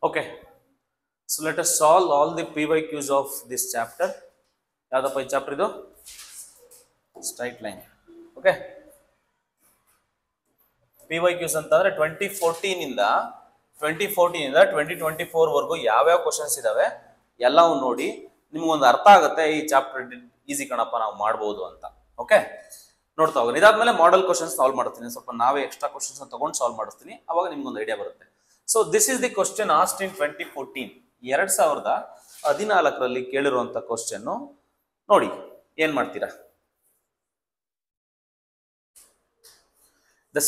Okay, so let us solve all the PYQs of this chapter. ಯಾವ್ದಪ್ಪ ಈ chapter ಇದು? Straight line. Okay, PYQs ಅಂತಂದ್ರೆ 2014 ಇಂದ 2024 ವರೆಗೂ ಯಾವ್ಯಾವ ಕ್ವಶನ್ಸ್ ಇದಾವೆ ಎಲ್ಲವೂ ನೋಡಿ ನಿಮ್ಗೊಂದು ಅರ್ಥ ಆಗುತ್ತೆ ಈ ಚಾಪ್ಟರ್ ಈಸಿ ಕಣಪ್ಪ ನಾವು ಮಾಡ್ಬೋದು ಅಂತ. ಓಕೆ, ನೋಡ್ತಾ ಹೋಗೋಣ. ಇದಾದ್ಮೇಲೆ ಮಾಡೆಲ್ ಕ್ವಶನ್ಸ್ ಸಾಲ್ವ್ ಮಾಡ್ತೀನಿ, ಸ್ವಲ್ಪ ನಾವೇ ಎಕ್ಸ್ಟ್ರಾ ಕ್ವಶನ್ಸ್ ತಗೊಂಡು ಸಾಲ್ವ್ ಮಾಡಿಸ್ತೀನಿ, ಅವಾಗ ನಿಮ್ಗೊಂದು ಐಡಿಯಾ ಬರುತ್ತೆ. So this is the question asked in 2014, 2014ರಲ್ಲಿ ಕೇಳಿರುವಂತ ಕ್ವಶನ್ ನೋಡಿ. ಏನ್ ಮಾಡ್ತೀರಾ? The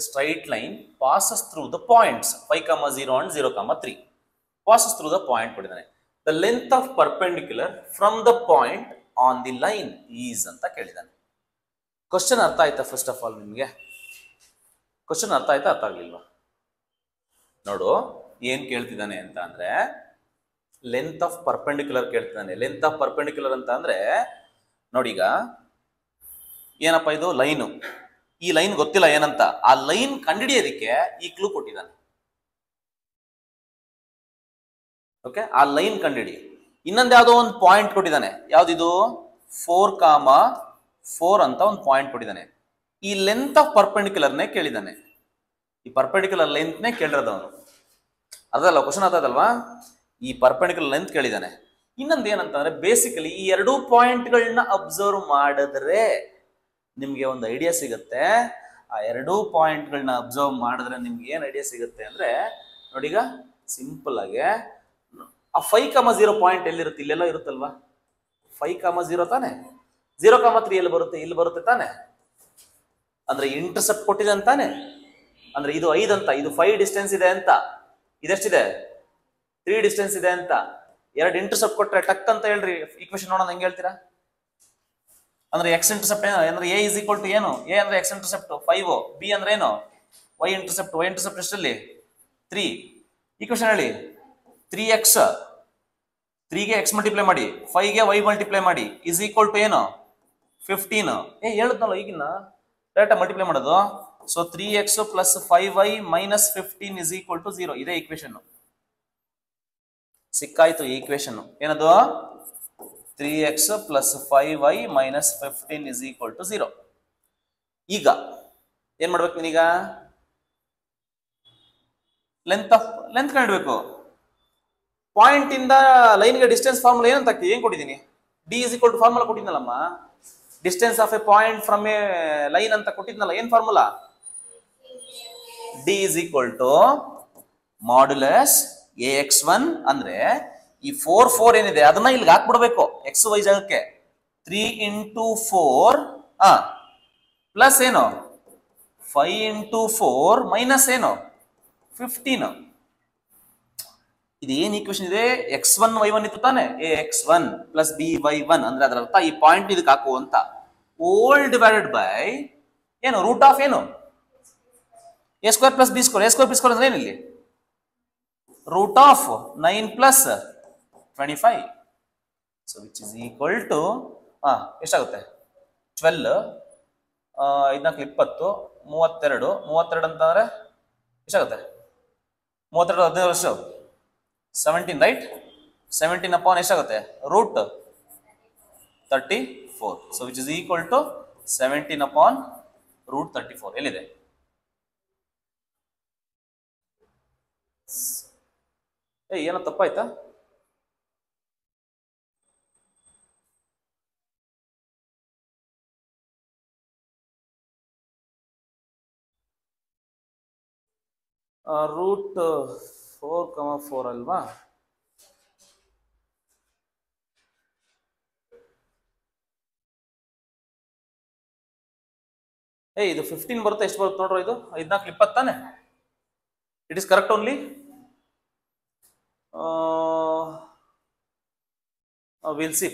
straight line passes through the points 5, 0 and 0, 3. Passes through the point ಕೊಟ್ಟಿದ್ದಾನೆ. The length of perpendicular from the point on the line is ಅಂತ ಕೇಳಿದ್ದಾನೆ. Question ಅರ್ಥ ಆಯ್ತಾ? First of all ನಿಮಗೆ ಕ್ವಶನ್ ಅರ್ಥ ಆಯ್ತಾ, ಅರ್ಥ ಆಗ್ಲಿಲ್ವಾ? ನೋಡು ಏನ್ ಕೇಳ್ತಿದ್ದಾನೆ ಅಂತ ಅಂದ್ರೆ ಲೆಂತ್ ಆಫ್ ಪರ್ಪೆಂಡಿಕ್ಯುಲರ್ ಕೇಳ್ತಿದ್ದಾನೆ. ಲೆಂತ್ ಆಫ್ ಪರ್ಪೆಂಡಿಕ್ಯುಲರ್ ಅಂತ ಅಂದ್ರೆ ನೋಡೀಗ ಏನಪ್ಪ ಇದು ಲೈನು, ಈ ಲೈನ್ ಗೊತ್ತಿಲ್ಲ ಏನಂತ, ಆ ಲೈನ್ ಕಂಡಿಡಿಯೋದಕ್ಕೆ ಈ ಕ್ಲೂ ಕೊಟ್ಟಿದ್ದಾನೆ. ಓಕೆ, ಆ ಲೈನ್ ಕಂಡಿಡಿ. ಇನ್ನೊಂದು ಯಾವ್ದೋ ಒಂದು ಪಾಯಿಂಟ್ ಕೊಟ್ಟಿದ್ದಾನೆ. ಯಾವ್ದಿದು? 4, 4 ಅಂತ ಒಂದು ಪಾಯಿಂಟ್ ಕೊಟ್ಟಿದ್ದಾನೆ. ಈ ಲೆಂತ್ ಆಫ್ ಪರ್ಪೆಂಡಿಕ್ಯುಲರ್ನೇ ಕೇಳಿದ್ದಾನೆ. ಈ ಪರ್ಪೆಂಡಿಕ್ಯುಲರ್ ಲೆಂತ್ನೇ ಕೇಳಿರೋದು ಅವನು. ಅದಲ್ಲ ಕ್ವಶನ್ ಆಗ್ತದಲ್ವಾ? ಈ ಪರ್ಪೆಂಡಿಕ್ಯುಲರ್ ಲೆಂತ್ ಕೇಳಿದ್ದಾನೆ. ಇನ್ನೊಂದು ಏನಂತಂದ್ರೆ ಬೇಸಿಕಲಿ ಈ ಎರಡೂ ಪಾಯಿಂಟ್ಗಳನ್ನ ಅಬ್ಸರ್ವ್ ಮಾಡಿದ್ರೆ ನಿಮ್ಗೆ ಒಂದು ಐಡಿಯಾ ಸಿಗುತ್ತೆ. ಆ ಎರಡೂ ಪಾಯಿಂಟ್ಗಳನ್ನ ಅಬ್ಸರ್ವ್ ಮಾಡಿದ್ರೆ ನಿಮ್ಗೆ ಏನ್ ಐಡಿಯಾ ಸಿಗುತ್ತೆ ಅಂದ್ರೆ ನೋಡೀಗ ಸಿಂಪಲ್ ಆಗಿ ಆ 5, 0 ಪಾಯಿಂಟ್ ಎಲ್ಲಿರುತ್ತೆ? ಇಲ್ಲೆಲ್ಲ ಇರುತ್ತಲ್ವಾ? 5, 0 ತಾನೆ. 0, 3 ಎಲ್ಲಿ ಬರುತ್ತೆ? ಇಲ್ಲಿ ಬರುತ್ತೆ ತಾನೆ. ಅಂದ್ರೆ ಇಂಟರ್ಸೆಪ್ಟ್ ಕೊಟ್ಟಿದೆ ಅಂತಾನೆ. ಅಂದ್ರೆ ಇದು 5 ಅಂತ, ಇದು 5 ಡಿಸ್ಟೆನ್ಸ್ ಇದೆ ಅಂತ, ಇದೆಷ್ಟಿದೆ? 3 ಡಿಸ್ಟೆನ್ಸ್ ಇದೆ ಅಂತ. ಎರಡು ಇಂಟರ್ಸೆಪ್ಟ್ ಕೊಟ್ರೆ ಟಕ್ ಅಂತ ಹೇಳ್ರಿ ಈಕ್ವೇಶನ್ ನೋಡೋಣ, ಹೆಂಗ್ ಹೇಳ್ತೀರಾ? ಅಂದ್ರೆ ಎಕ್ಸ್ ಇಂಟರ್ಸೆಪ್ಟ್ ಅಂದ್ರೆ ಎ ಇಸ್ ಈಕ್ವಲ್ ಟು ಏನು? ಎ ಅಂದ್ರೆ ಎಕ್ಸ್ ಇಂಟರ್ಸೆಪ್ಟ್ 5, ಬಿ ಅಂದ್ರೆ ಏನು? Y intercept. ವೈ ಇಂಟರ್ಸೆಪ್ಟ್ ಎಷ್ಟಲ್ಲಿ? 3. ಈಕ್ವೇಶನ್ ಹೇಳಿ. 3x, 3ಗೆ ಎಕ್ಸ್ ಮಲ್ಟಿಪ್ಲೈ ಮಾಡಿ, 5ಗೆ ವೈ ಮಲ್ಟಿಪ್ಲೈ ಮಾಡಿ, ಇಸ್ ಈಕ್ವಲ್ ಟು ಏನು? 15. ಹೇಳುತ್ತಲ್ಲ ಈಗಿನ ಡೈರೆಕ್ಟ್ ಮಲ್ಟಿಪ್ಲೈ ಮಾಡೋದು. So 3x plus 5y minus 15 is equal to 0. ಇದೇ ಈಕ್ವೇಶನ್. ಸಿಕ್ಕಾಯ್ತು ಈ ಈಕ್ವೇಶನ್. ಏನದು? 3x plus 5y minus 15 is equal to 0. ಈಗ ಏನ್ ಮಾಡ್ಬೇಕು ನೀನೀಗ? ಲೆಂತ್ ಕಂಡಿಡ್ಬೇಕು. ಪಾಯಿಂಟ್ ಇಂದ ಲೈನ್ಗೆ ಡಿಸ್ಟೆನ್ಸ್ ಫಾರ್ಮುಲಾ ಏನಂತ ಹಾಕ್ತೀವಿ? ಏನ್ ಕೊಟ್ಟಿದ್ದೀನಿ? D is equal to formula ಕೊಟ್ಟಿದ್ನಲ್ಲಮ್ಮ. Distance of a point from a line ಅಂತ ಕೊಟ್ಟಿದ್ನಲ್ಲ. ಏನ್ formula? D is equal to modulus ax1 ಅಂದ್ರೆ ಈ 4, 4 ಏನಿದೆ ಅದನ್ನ ಇಲ್ಲಿಗೆ ಹಾಕ್ಬಿಡ್ಬೇಕು ಎಕ್ಸ್ ವೈ ಜಾಗಕ್ಕೆ. 3 ಇಂಟು 4 ಪ್ಲಸ್ ಏನು? 5 ಇಂಟು 4 ಮೈನಸ್ ಏನು? 15. ಇದು ಏನ್ ಈಕ್ವೇಶನ್ ಇದೆ? x1 y1 ಇತ್ತು ತಾನೆ. ax1 ಪ್ಲಸ್ by1 ಅಂದ್ರೆ ಅದರ ಅರ್ಥ ಈ ಪಾಯಿಂಟ್ ಇದಕ್ಕೆ ಹಾಕು ಅಂತ. ಓಲ್ ಡಿವೈಡೆಡ್ ಬೈ ಏನು? ರೂಟ್ ಆಫ್ ಏನು? a square plus b square. a square b square ಅಂದ್ರೆ ಏನಿಲ್ಲಿ? Root of 9 plus 25. So which is equal to ಎಷ್ಟಾಗುತ್ತೆ? 12, 5, 4, 20, 32 ಅಂತಂದ್ರೆ ಎಷ್ಟಾಗುತ್ತೆ? 32, 15 ವರ್ಷ 17, ರೈಟ್? 17 ಅಪಾನ್ ಎಷ್ಟಾಗುತ್ತೆ? Root 34. So which is equal to 17 upon root 34. ಎಲ್ಲಿದೆ? ಏನೋ ತಪ್ಪಾಯ್ತಾ? ರೂಟ್ 4, 4 ಅಲ್ವಾ? ಇದು 15 ಬರುತ್ತೆ. ಎಷ್ಟು ಬರುತ್ತೆ ನೋಡ್ರಿ? ಇದು 5, 4, 20 ತಾನೆ. It is correct only. Will see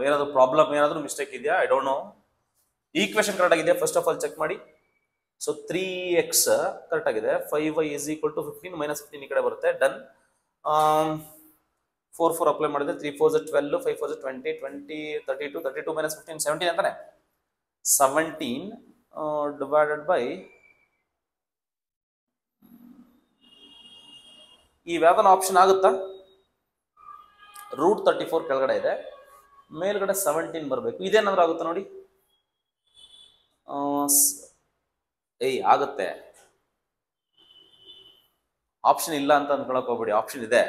ಏನಾದ್ರು ಪ್ರಾಬ್ಲಮ್, ಏನಾದ್ರು ಮಿಸ್ಟೇಕ್ ಇದೆಯಾ? I don't know. Equation correct ಆಗಿದೆ. ಫಸ್ಟ್ ಆಫ್ ಆಲ್ ಚೆಕ್ ಮಾಡಿ. ಸೊ 3x ಕರೆಕ್ಟ್ ಆಗಿದೆ. 5y is equal to 15 minus 15 ಈ ಕಡೆ ಬರುತ್ತೆ. ಡನ್. 4, 4 ಅಪ್ಲೈ ಮಾಡಿದ್ರೆ 3, 4 12, 5, 4 20, 20, 32, 32 ಮೈನಸ್ 15 17 ಅಂತಾನೆ. 17 divided by ಈ ಯಾವ್ದಾನ ಆಪ್ಷನ್ ಆಗುತ್ತಾ? √34 ಕೆಳಗಡೆ ಇದೆ, ಮೇಲ್ಗಡೆ 17 ಬರಬೇಕು. ಇದೇನಾದ್ರೂ ಆಗುತ್ತಾ ನೋಡಿ? ಆಗುತ್ತೆ. ಆಪ್ಷನ್ ಇಲ್ಲ ಅಂತ ಅನ್ಕೊಳಕ್ ಹೋಗ್ಬೇಡಿ, ಆಪ್ಷನ್ ಇದೆ.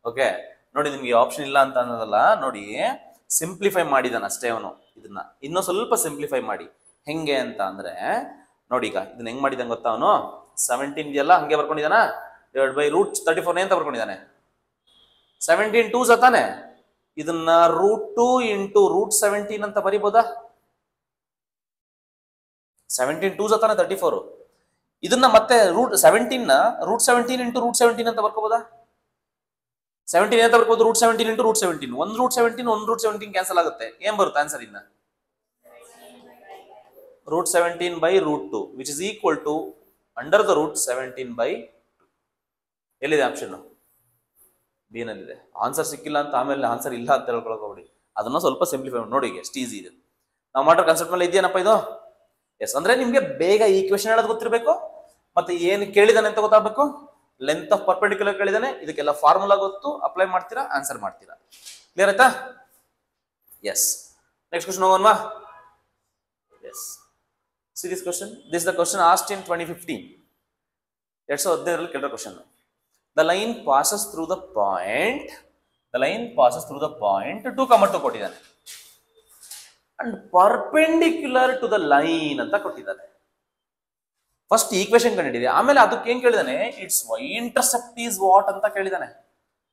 ಓಕೆ ನೋಡಿ, ನಿಮ್ಗೆ ಆಪ್ಷನ್ ಇಲ್ಲ ಅಂತ ಅನ್ನೋದಲ್ಲ, ನೋಡಿ ಸಿಂಪ್ಲಿಫೈ ಮಾಡಿದಾನ ಅಷ್ಟೇ ಅವನು. ಇದನ್ನ ಇನ್ನೂ ಸ್ವಲ್ಪ ಸಿಂಪ್ಲಿಫೈ ಮಾಡಿ. ಹೆಂಗೆ ಅಂತ ಅಂದ್ರೆ ನೋಡಿ, ಈಗ ಇದನ್ನ ಹೆಂಗ್ ಮಾಡಿದಂಗೆ ಗೊತ್ತಾ? ಅವನು 17 ಇದೆಯಲ್ಲ ಹಂಗೆ ಬರ್ಕೊಂಡಿದಾನ, √34 ಅಂತ ಬರ್ಕೊಂಡಿದ್ದಾನೆ. 17 2s ತಾನೆ, ಇದನ್ನ √2 × √17 ಅಂತ ಬರಿಬೋದಾ? 17 2s ತಾನೆ 34. ಇದನ್ನ ಮತ್ತೆ √17 ನ √17 × √17 ಅಂತ ಬರ್ಕೋಬೋದಾ? 17 ಅಂತ ಬರ್ಕೋದು, √17 × √17. ಒಂದು √17 ಕ್ಯಾನ್ಸಲ್ ಆಗುತ್ತೆ. ಏನ್ ಬರುತ್ತೆ ಆನ್ಸರ್? ಇನ್ನ √17/√2 which is equal to under the √17/2. ಎಲ್ಲಿದೆ ಆಪ್ಷನ್? ಬಿ ನಲ್ಲಿದೆ. ಆನ್ಸರ್ ಸಿಕ್ಕಿಲ್ಲ ಅಂತ ಆಮೇಲೆ ಆನ್ಸರ್ ಇಲ್ಲ ಅಂತ ಹೇಳ್ಕೊಳಕ್ ಹೋಗ್ಬಿಡಿ. ಅದನ್ನ ಸ್ವಲ್ಪ ಸಿಂಪ್ಲಿಫೈ ಮಾಡಿ ನೋಡಿ, ಎಷ್ಟು ಈಸಿ ಇದೆ. ನಾವು ಮಾಡೋ ಕಾನ್ಸೆಪ್ಟ್ ಮೇಲೆ ಇದೆಯೇನಪ್ಪ ಇದು? ಎಸ್. ಅಂದ್ರೆ ನಿಮ್ಗೆ ಬೇಗ ಈ ಕ್ವೆಶ್ಚನ್ ಹೇಳೋದು ಗೊತ್ತಿರಬೇಕು, ಮತ್ತೆ ಏನು ಕೇಳಿದಾನೆ ಅಂತ ಗೊತ್ತಾಗಬೇಕು. ಲೆಂತ್ ಆಫ್ ಪರ್ಪೆಂಡಿಕ್ಯುಲರ್ ಕೇಳಿದಾನೆ, ಇದಕ್ಕೆಲ್ಲ ಫಾರ್ಮುಲಾ ಗೊತ್ತು, ಅಪ್ಲೈ ಮಾಡ್ತೀರಾ, ಆನ್ಸರ್ ಮಾಡ್ತೀರಾ. ಕ್ಲಿಯರ್ ಆಯ್ತಾ? ಎಸ್. ನೆಕ್ಸ್ಟ್ ಕ್ವೆಶ್ಚನ್ ಹೋಗೋಣವಾ? Yes. See this question. This is the question asked in 2015. 2015 ಕೇಳಿರೋ question. The line passes through the point. The line passes through the point 2,2 ಕೊಟ್ಟಿದ್ದಾನೆ. And perpendicular to the line ಅಂತ ಕೊಟ್ಟಿದ್ದಾನೆ. First equation ಕಂಡಿದೆ, ಆಮೇಲೆ ಅದಕ್ಕೆ ಏನ್ ಕೇಳಿದಾನೆ? It's y intercept is what ಅಂತ ಕೇಳಿದಾನೆ.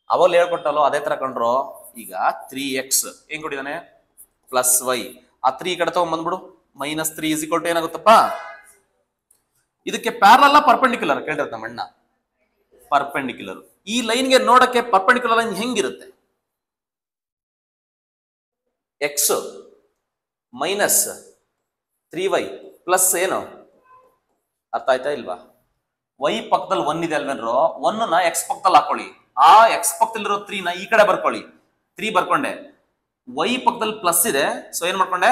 ಅವಾಗ ಹೇಳ್ಕೊಟ್ಟಲ್ಲೋ ಅದೇ ತರ ಕಂಡ್ರು. ಈಗ 3x ಏನ್ ಕೊಟ್ಟಿದ್ದಾನೆ? +y. ಆ 3 ಈ ಕಡೆ ತಗೊಂಡ್ಬಂದ್ಬಿಡು. -3 = ಏನಾಗುತ್ತಪ್ಪ? ಇದಕ್ಕೆ ಪ್ಯಾರಲಲ್ ಪರ್ಪೆಂಡಿಕ್ಯುಲರ್ ಕೇಳಿದ್ರೆ ನಮ್ಮ ಅಣ್ಣ. ಪರ್ಪೆಂಡಿಕ್ಯುಲರ್. ಈ ಲೈನ್ಗೆ ನೋಡಕ್ಕೆ ಪರ್ಪೆಂಡಿಕ್ಯುಲರ್ ಲೈನ್ ಹೆಂಗಿರುತ್ತೆ? x -3y ಪ್ಲಸ್ ಏನು? ಅರ್ಥ ಆಯ್ತಾ ಇಲ್ವಾ? y ಪಕ್ಕದಲ್ಲಿ 1 ಇದೆ ಅಲ್ವೇನ್ರು? 1 ನ x ಪಕ್ಕದಲ್ಲಿ ಹಾಕೊಳ್ಳಿ. ಆ x ಪಕ್ಕದಲ್ಲಿರೋ 3 ನ ಈ ಕಡೆ ಬರ್ಕೊಳ್ಳಿ. 3 ಬರ್ಕೊಂಡೆ. y ಪಕ್ಕದಲ್ಲಿ ಪ್ಲಸ್ ಇದೆ, ಸೊ ಏನ್ ಮಾಡ್ಕೊಂಡೆ?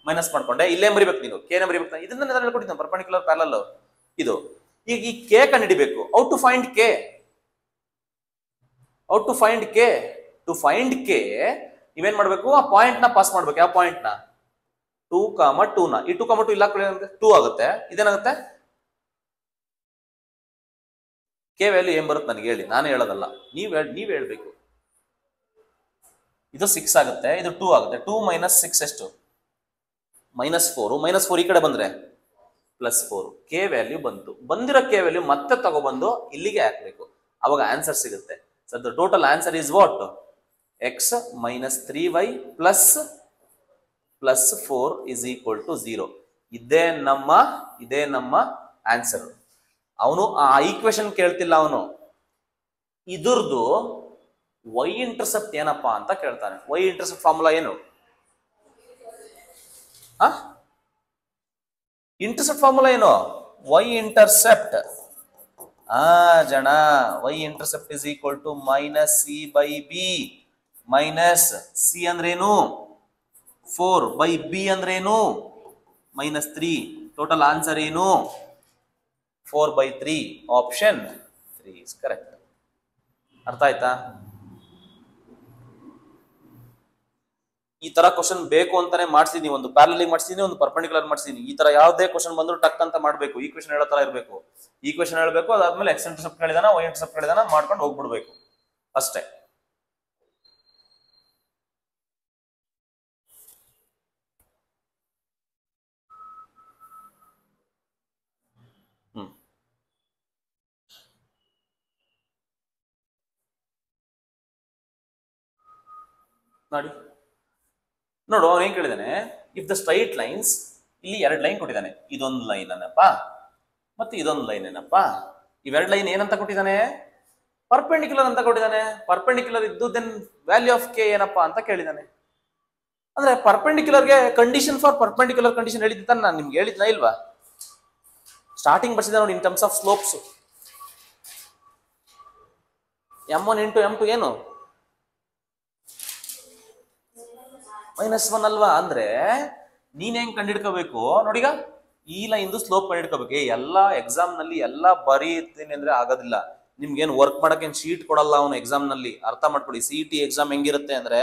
ಮೈನಸ್ ಮಾಡ್ಕೊಂಡೆ. ಇಲ್ಲೇ ಬರಿಬೇಕು ನೀನು, ಕೆ ಬರಿಬೇಕು. ಇದನ್ನ ಹೇಳ್ಕೊಟ್ಟಿದ್ದ ಪರ್ಪೆಂಡಿಕ್ಯುಲರ್ ಪ್ಯಾರಲಲ್ ಇದು. ಈಗ ಈ ಕೆ ಕಂಡುಹಿಡಿಬೇಕು. How to find k? To find k ನೀವೇನ್ ಮಾಡ್ಬೇಕು? ಆ ಪಾಯಿಂಟ್ ನ ಪಾಸ್ ಮಾಡ್ಬೇಕು. ಯಾವ ಪಾಯಿಂಟ್ ನ? 2,2 ನ. ಈ 2,2 ಇಲ್ಲ 2 ಆಗುತ್ತೆ. ಇದೇನಾಗುತ್ತೆ? ಕೆ ವ್ಯಾಲ್ಯೂ ಏನ್ ಬರುತ್ತೆ ನನಗೆ ಹೇಳಿ, ನಾನು ಹೇಳೋದಲ್ಲ, ನೀವ್ ಹೇಳ್ಬೇಕು. ಇದು 6 ಆಗುತ್ತೆ, ಇದು 2 ಆಗುತ್ತೆ. 2 - 6 ಎಷ್ಟು? -4. -4 ಈ ಕಡೆ ಬಂದ್ರೆ +4. ಕೆ ವ್ಯಾಲ್ಯೂ ಬಂತು. ಬಂದಿರೋ ಕೆ ವ್ಯಾಲ್ಯೂ ಮತ್ತೆ ತಗೊಬಂದು ಇಲ್ಲಿಗೆ ಹಾಕ್ಬೇಕು, ಅವಾಗ ಆನ್ಸರ್ ಸಿಗುತ್ತೆ. So the total answer is what? x - 3y +4 = 0. ಇದೇ ನಮ್ಮ ಆನ್ಸರ್. ಅವನು ಆ ಈಕ್ವೇಶನ್ ಕೇಳ್ತಿಲ್ಲ, ಅವನು ಇದ್ರದ್ದು y ಇಂಟರ್ಸೆಪ್ಟ್ ಏನಪ್ಪಾ ಅಂತ ಕೇಳ್ತಾನೆ. y ಇಂಟರ್ಸೆಪ್ಟ್ ಫಾರ್ಮುಲಾ ಏನು? ಇಂಟರ್ಸೆಪ್ಟ್ ಫಾರ್ಮುಲಾ ಏನು? y ಇಂಟರ್ಸೆಪ್ಟ್ ಜನ y ಇಂಟರ್ಸೆಪ್ಟ್ = -c/b. -c ಅಂದ್ರೇನು? 4/b ಅಂದ್ರೇನು? -3. ಟೋಟಲ್ ಆನ್ಸರ್ ಏನು? 4/3. Option 3 is correct. ಅರ್ಥ ಆಯ್ತಾ? ಈ ತರ ಕ್ವಶನ್ ಬೇಕು ಅಂತಾನೆ ಮಾಡ್ಸಿದೀನಿ. ಒಂದು ಪ್ಯಾರಲಲ್ ಮಾಡ್ಸಿದೀನಿ, ಒಂದು ಪರ್ಪೆಂಡಿಕ್ಯುಲರ್ ಮಾಡ್ಸಿದೀನಿ. ಈ ತರ ಯಾವುದೇ ಕ್ವಶನ್ ಬಂದ್ರು ಟಕ್ ಅಂತ ಮಾಡ್ಬೇಕು. ಈ ಕ್ವಶನ್ ಹೇಳೋ ತರ ಇರಬೇಕು. ಈ ಕ್ವಶನ್ ಹೇಳ್ಬೇಕು, ಅದಾದ್ಮೇಲೆ x ಇಂಟರ್ಸೆಪ್ಟ್ ಕೇಳಿದಾನ, y ಇಂಟರ್ಸೆಪ್ಟ್ ಕೇಳಿದಾನ, ಮಾಡ್ಕೊಂಡು ಹೋಗ್ಬಿಡ್ಬೇಕು ಅಷ್ಟೇ. ನೋಡು, ಅವನು ಏನ್ ಕೇಳಿದಾನೆ? ಇಫ್ ದ ಸ್ಟ್ರೈಟ್ ಲೈನ್ಸ್, ಇಲ್ಲಿ 2 ಲೈನ್ ಕೊಟ್ಟಿದ್ದಾನೆ. ಇದೊಂದು ಲೈನ್ ಏನಪ್ಪ, ಮತ್ತೆ ಇದೊಂದು ಲೈನ್ ಏನಪ್ಪ. ಇವೆರಡು ಲೈನ್ ಏನಂತ ಕೊಟ್ಟಿದ್ದಾನೆ? ಪರ್ಪೆಂಡಿಕ್ಯುಲರ್ ಅಂತ ಕೊಟ್ಟಿದ್ದಾನೆ. ಪರ್ಪೆಂಡಿಕ್ಯುಲರ್ ಇದ್ದು ದೆನ್ ವ್ಯಾಲ್ಯೂ ಆಫ್ ಕೆ ಏನಪ್ಪಾ ಅಂತ ಕೇಳಿದಾನೆ. ಅಂದ್ರೆ ಪರ್ಪೆಂಡಿಕ್ಯುಲರ್ಗೆ ಕಂಡೀಷನ್ ಫಾರ್ ಪರ್ಪೆಂಡಿಕ್ಯುಲರ್ ಕಂಡೀಷನ್ ಹೇಳಿದ್ದ ನಾನು ನಿಮ್ಗೆ ಹೇಳಿದ್ನ ಇಲ್ವಾ? ಸ್ಟಾರ್ಟಿಂಗ್ ಬರ್ಸಿದೆ ನೋಡಿ, in terms of slopes. m1 × m2 ಏನು? -1 ಅಲ್ವಾ? ಅಂದ್ರೆ ನೀನ್ ಹೆಂಗ್ ಕಂಡಿಡ್ಕೋಬೇಕು ನೋಡಿಗ, ಈ ಲೈನ್ದು ಸ್ಲೋಪ್ ಕಂಡಿಡ್ಕೋಬೇಕು. ಎಲ್ಲ ಎಕ್ಸಾಮ್ ನಲ್ಲಿ ಎಲ್ಲ ಬರೀತೀನಿ ಅಂದ್ರೆ ಆಗೋದಿಲ್ಲ. ನಿಮ್ಗೇನು ವರ್ಕ್ ಮಾಡಕ್ಕೆ ಶೀಟ್ ಕೊಡಲ್ಲ ಅವನು ಎಕ್ಸಾಮ್ ನಲ್ಲಿ. ಅರ್ಥ ಮಾಡ್ಕೊಳ್ಳಿ. CET ಎಕ್ಸಾಮ್ ಹೆಂಗಿರುತ್ತೆ ಅಂದ್ರೆ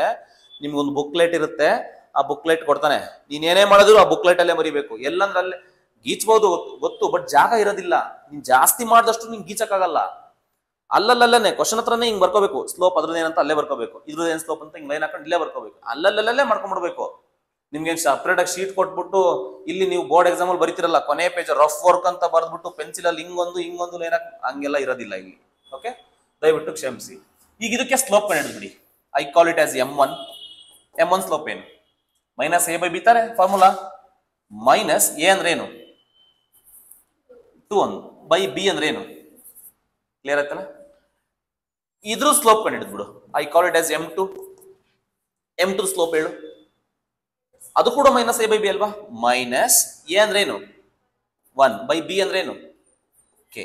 ನಿಮ್ಗೊಂದು ಬುಕ್ಲೆಟ್ ಇರುತ್ತೆ, ಆ ಬುಕ್ಲೆಟ್ ಕೊಡ್ತಾನೆ, ನೀನ್ ಏನೇ ಮಾಡಿದ್ರು ಆ ಬುಕ್ಲೆಟ್ ಅಲ್ಲೇ ಬರಿಬೇಕು. ಎಲ್ಲಂದ್ರೆ ಅಲ್ಲೇ ಗೀಚ್ಬಹುದು ಗೊತ್ತು, ಬಟ್ ಜಾಗ ಇರೋದಿಲ್ಲ. ನೀನ್ ಜಾಸ್ತಿ ಮಾಡಿದಷ್ಟು ನಿನ್ ಗೀಚಕ್ಕಾಗಲ್ಲ. ಅಲ್ಲಲ್ಲೇ ಕ್ವಶನ್ ಹತ್ರನೇ ಹಿಂಗ್ ಬರ್ಕೋಬೇಕು. ಸ್ಲೋಪ್ ಅದ್ರದ್ದೇನಂತ ಅಲ್ಲೇ ಬರ್ಕೋಬೇಕು, ಇದ್ರದ್ದೇನ್ ಸ್ಲೋಪ್ ಅಂತ ಹಿಂಗ್ ಲೈನ್ ಹಾಕೊಂಡು ಇಲ್ಲೇ ಬರ್ಕೋಬೇಕು. ಅಲ್ಲಲ್ಲೇ ಮಾಡ್ಕೊಂಡ್ಬಿಡ್ಬೇಕು. ನಿಮ್ಗೆ ಸಪ್ರೇಟ್ ಆಗಿ ಶೀಟ್ ಕೊಟ್ಬಿಟ್ಟು ಇಲ್ಲಿ ನೀವು ಬೋರ್ಡ್ ಎಕ್ಸಾಮ್ ಅಲ್ಲಿ ಬರೀತಿರಲ್ಲ, ಕೊನೆ ಪೇಜ್ ರಫ್ ವರ್ಕ್ ಅಂತ ಬರ್ದ್ಬಿಟ್ಟು ಪೆನ್ಸಿಲ್ ಅಲ್ಲಿ ಹಿಂಗೊಂದು ಲೈನ್ ಹಾಕಿ ಹಂಗೆಲ್ಲ ಇರೋದಿಲ್ಲ ಇಲ್ಲಿ. ಓಕೆ, ದಯವಿಟ್ಟು ಕ್ಷಮಿಸಿ. ಈಗ ಇದಕ್ಕೆ ಸ್ಲೋಪ್ ಕಂಡುಹಿಡಿದ್ಬಿಡಿ. I call it as M1 slope ಏನು? -a/b ತಾರೆ ಫಾರ್ಮುಲಾ. ಮೈನಸ್ a ಅಂದ್ರೆ ಏನು? 2/b ಅಂದ್ರೆ ಏನು? ಕ್ಲಿಯರ್ ಆಯ್ತಲ್ಲ? ಇದ್ರ ಸ್ಲೋಪ್ ಕಂಡುಹಿಡಿದ್ಬಿಡು. I call it as M2 slope ಹೇಳು. ಅದು ಕೂಡ -a/b ಅಲ್ವಾ? ಮೈನಸ್ a ಅಂದ್ರೆ ಏನು? 1/b ಅಂದ್ರೆ ಏನು? k.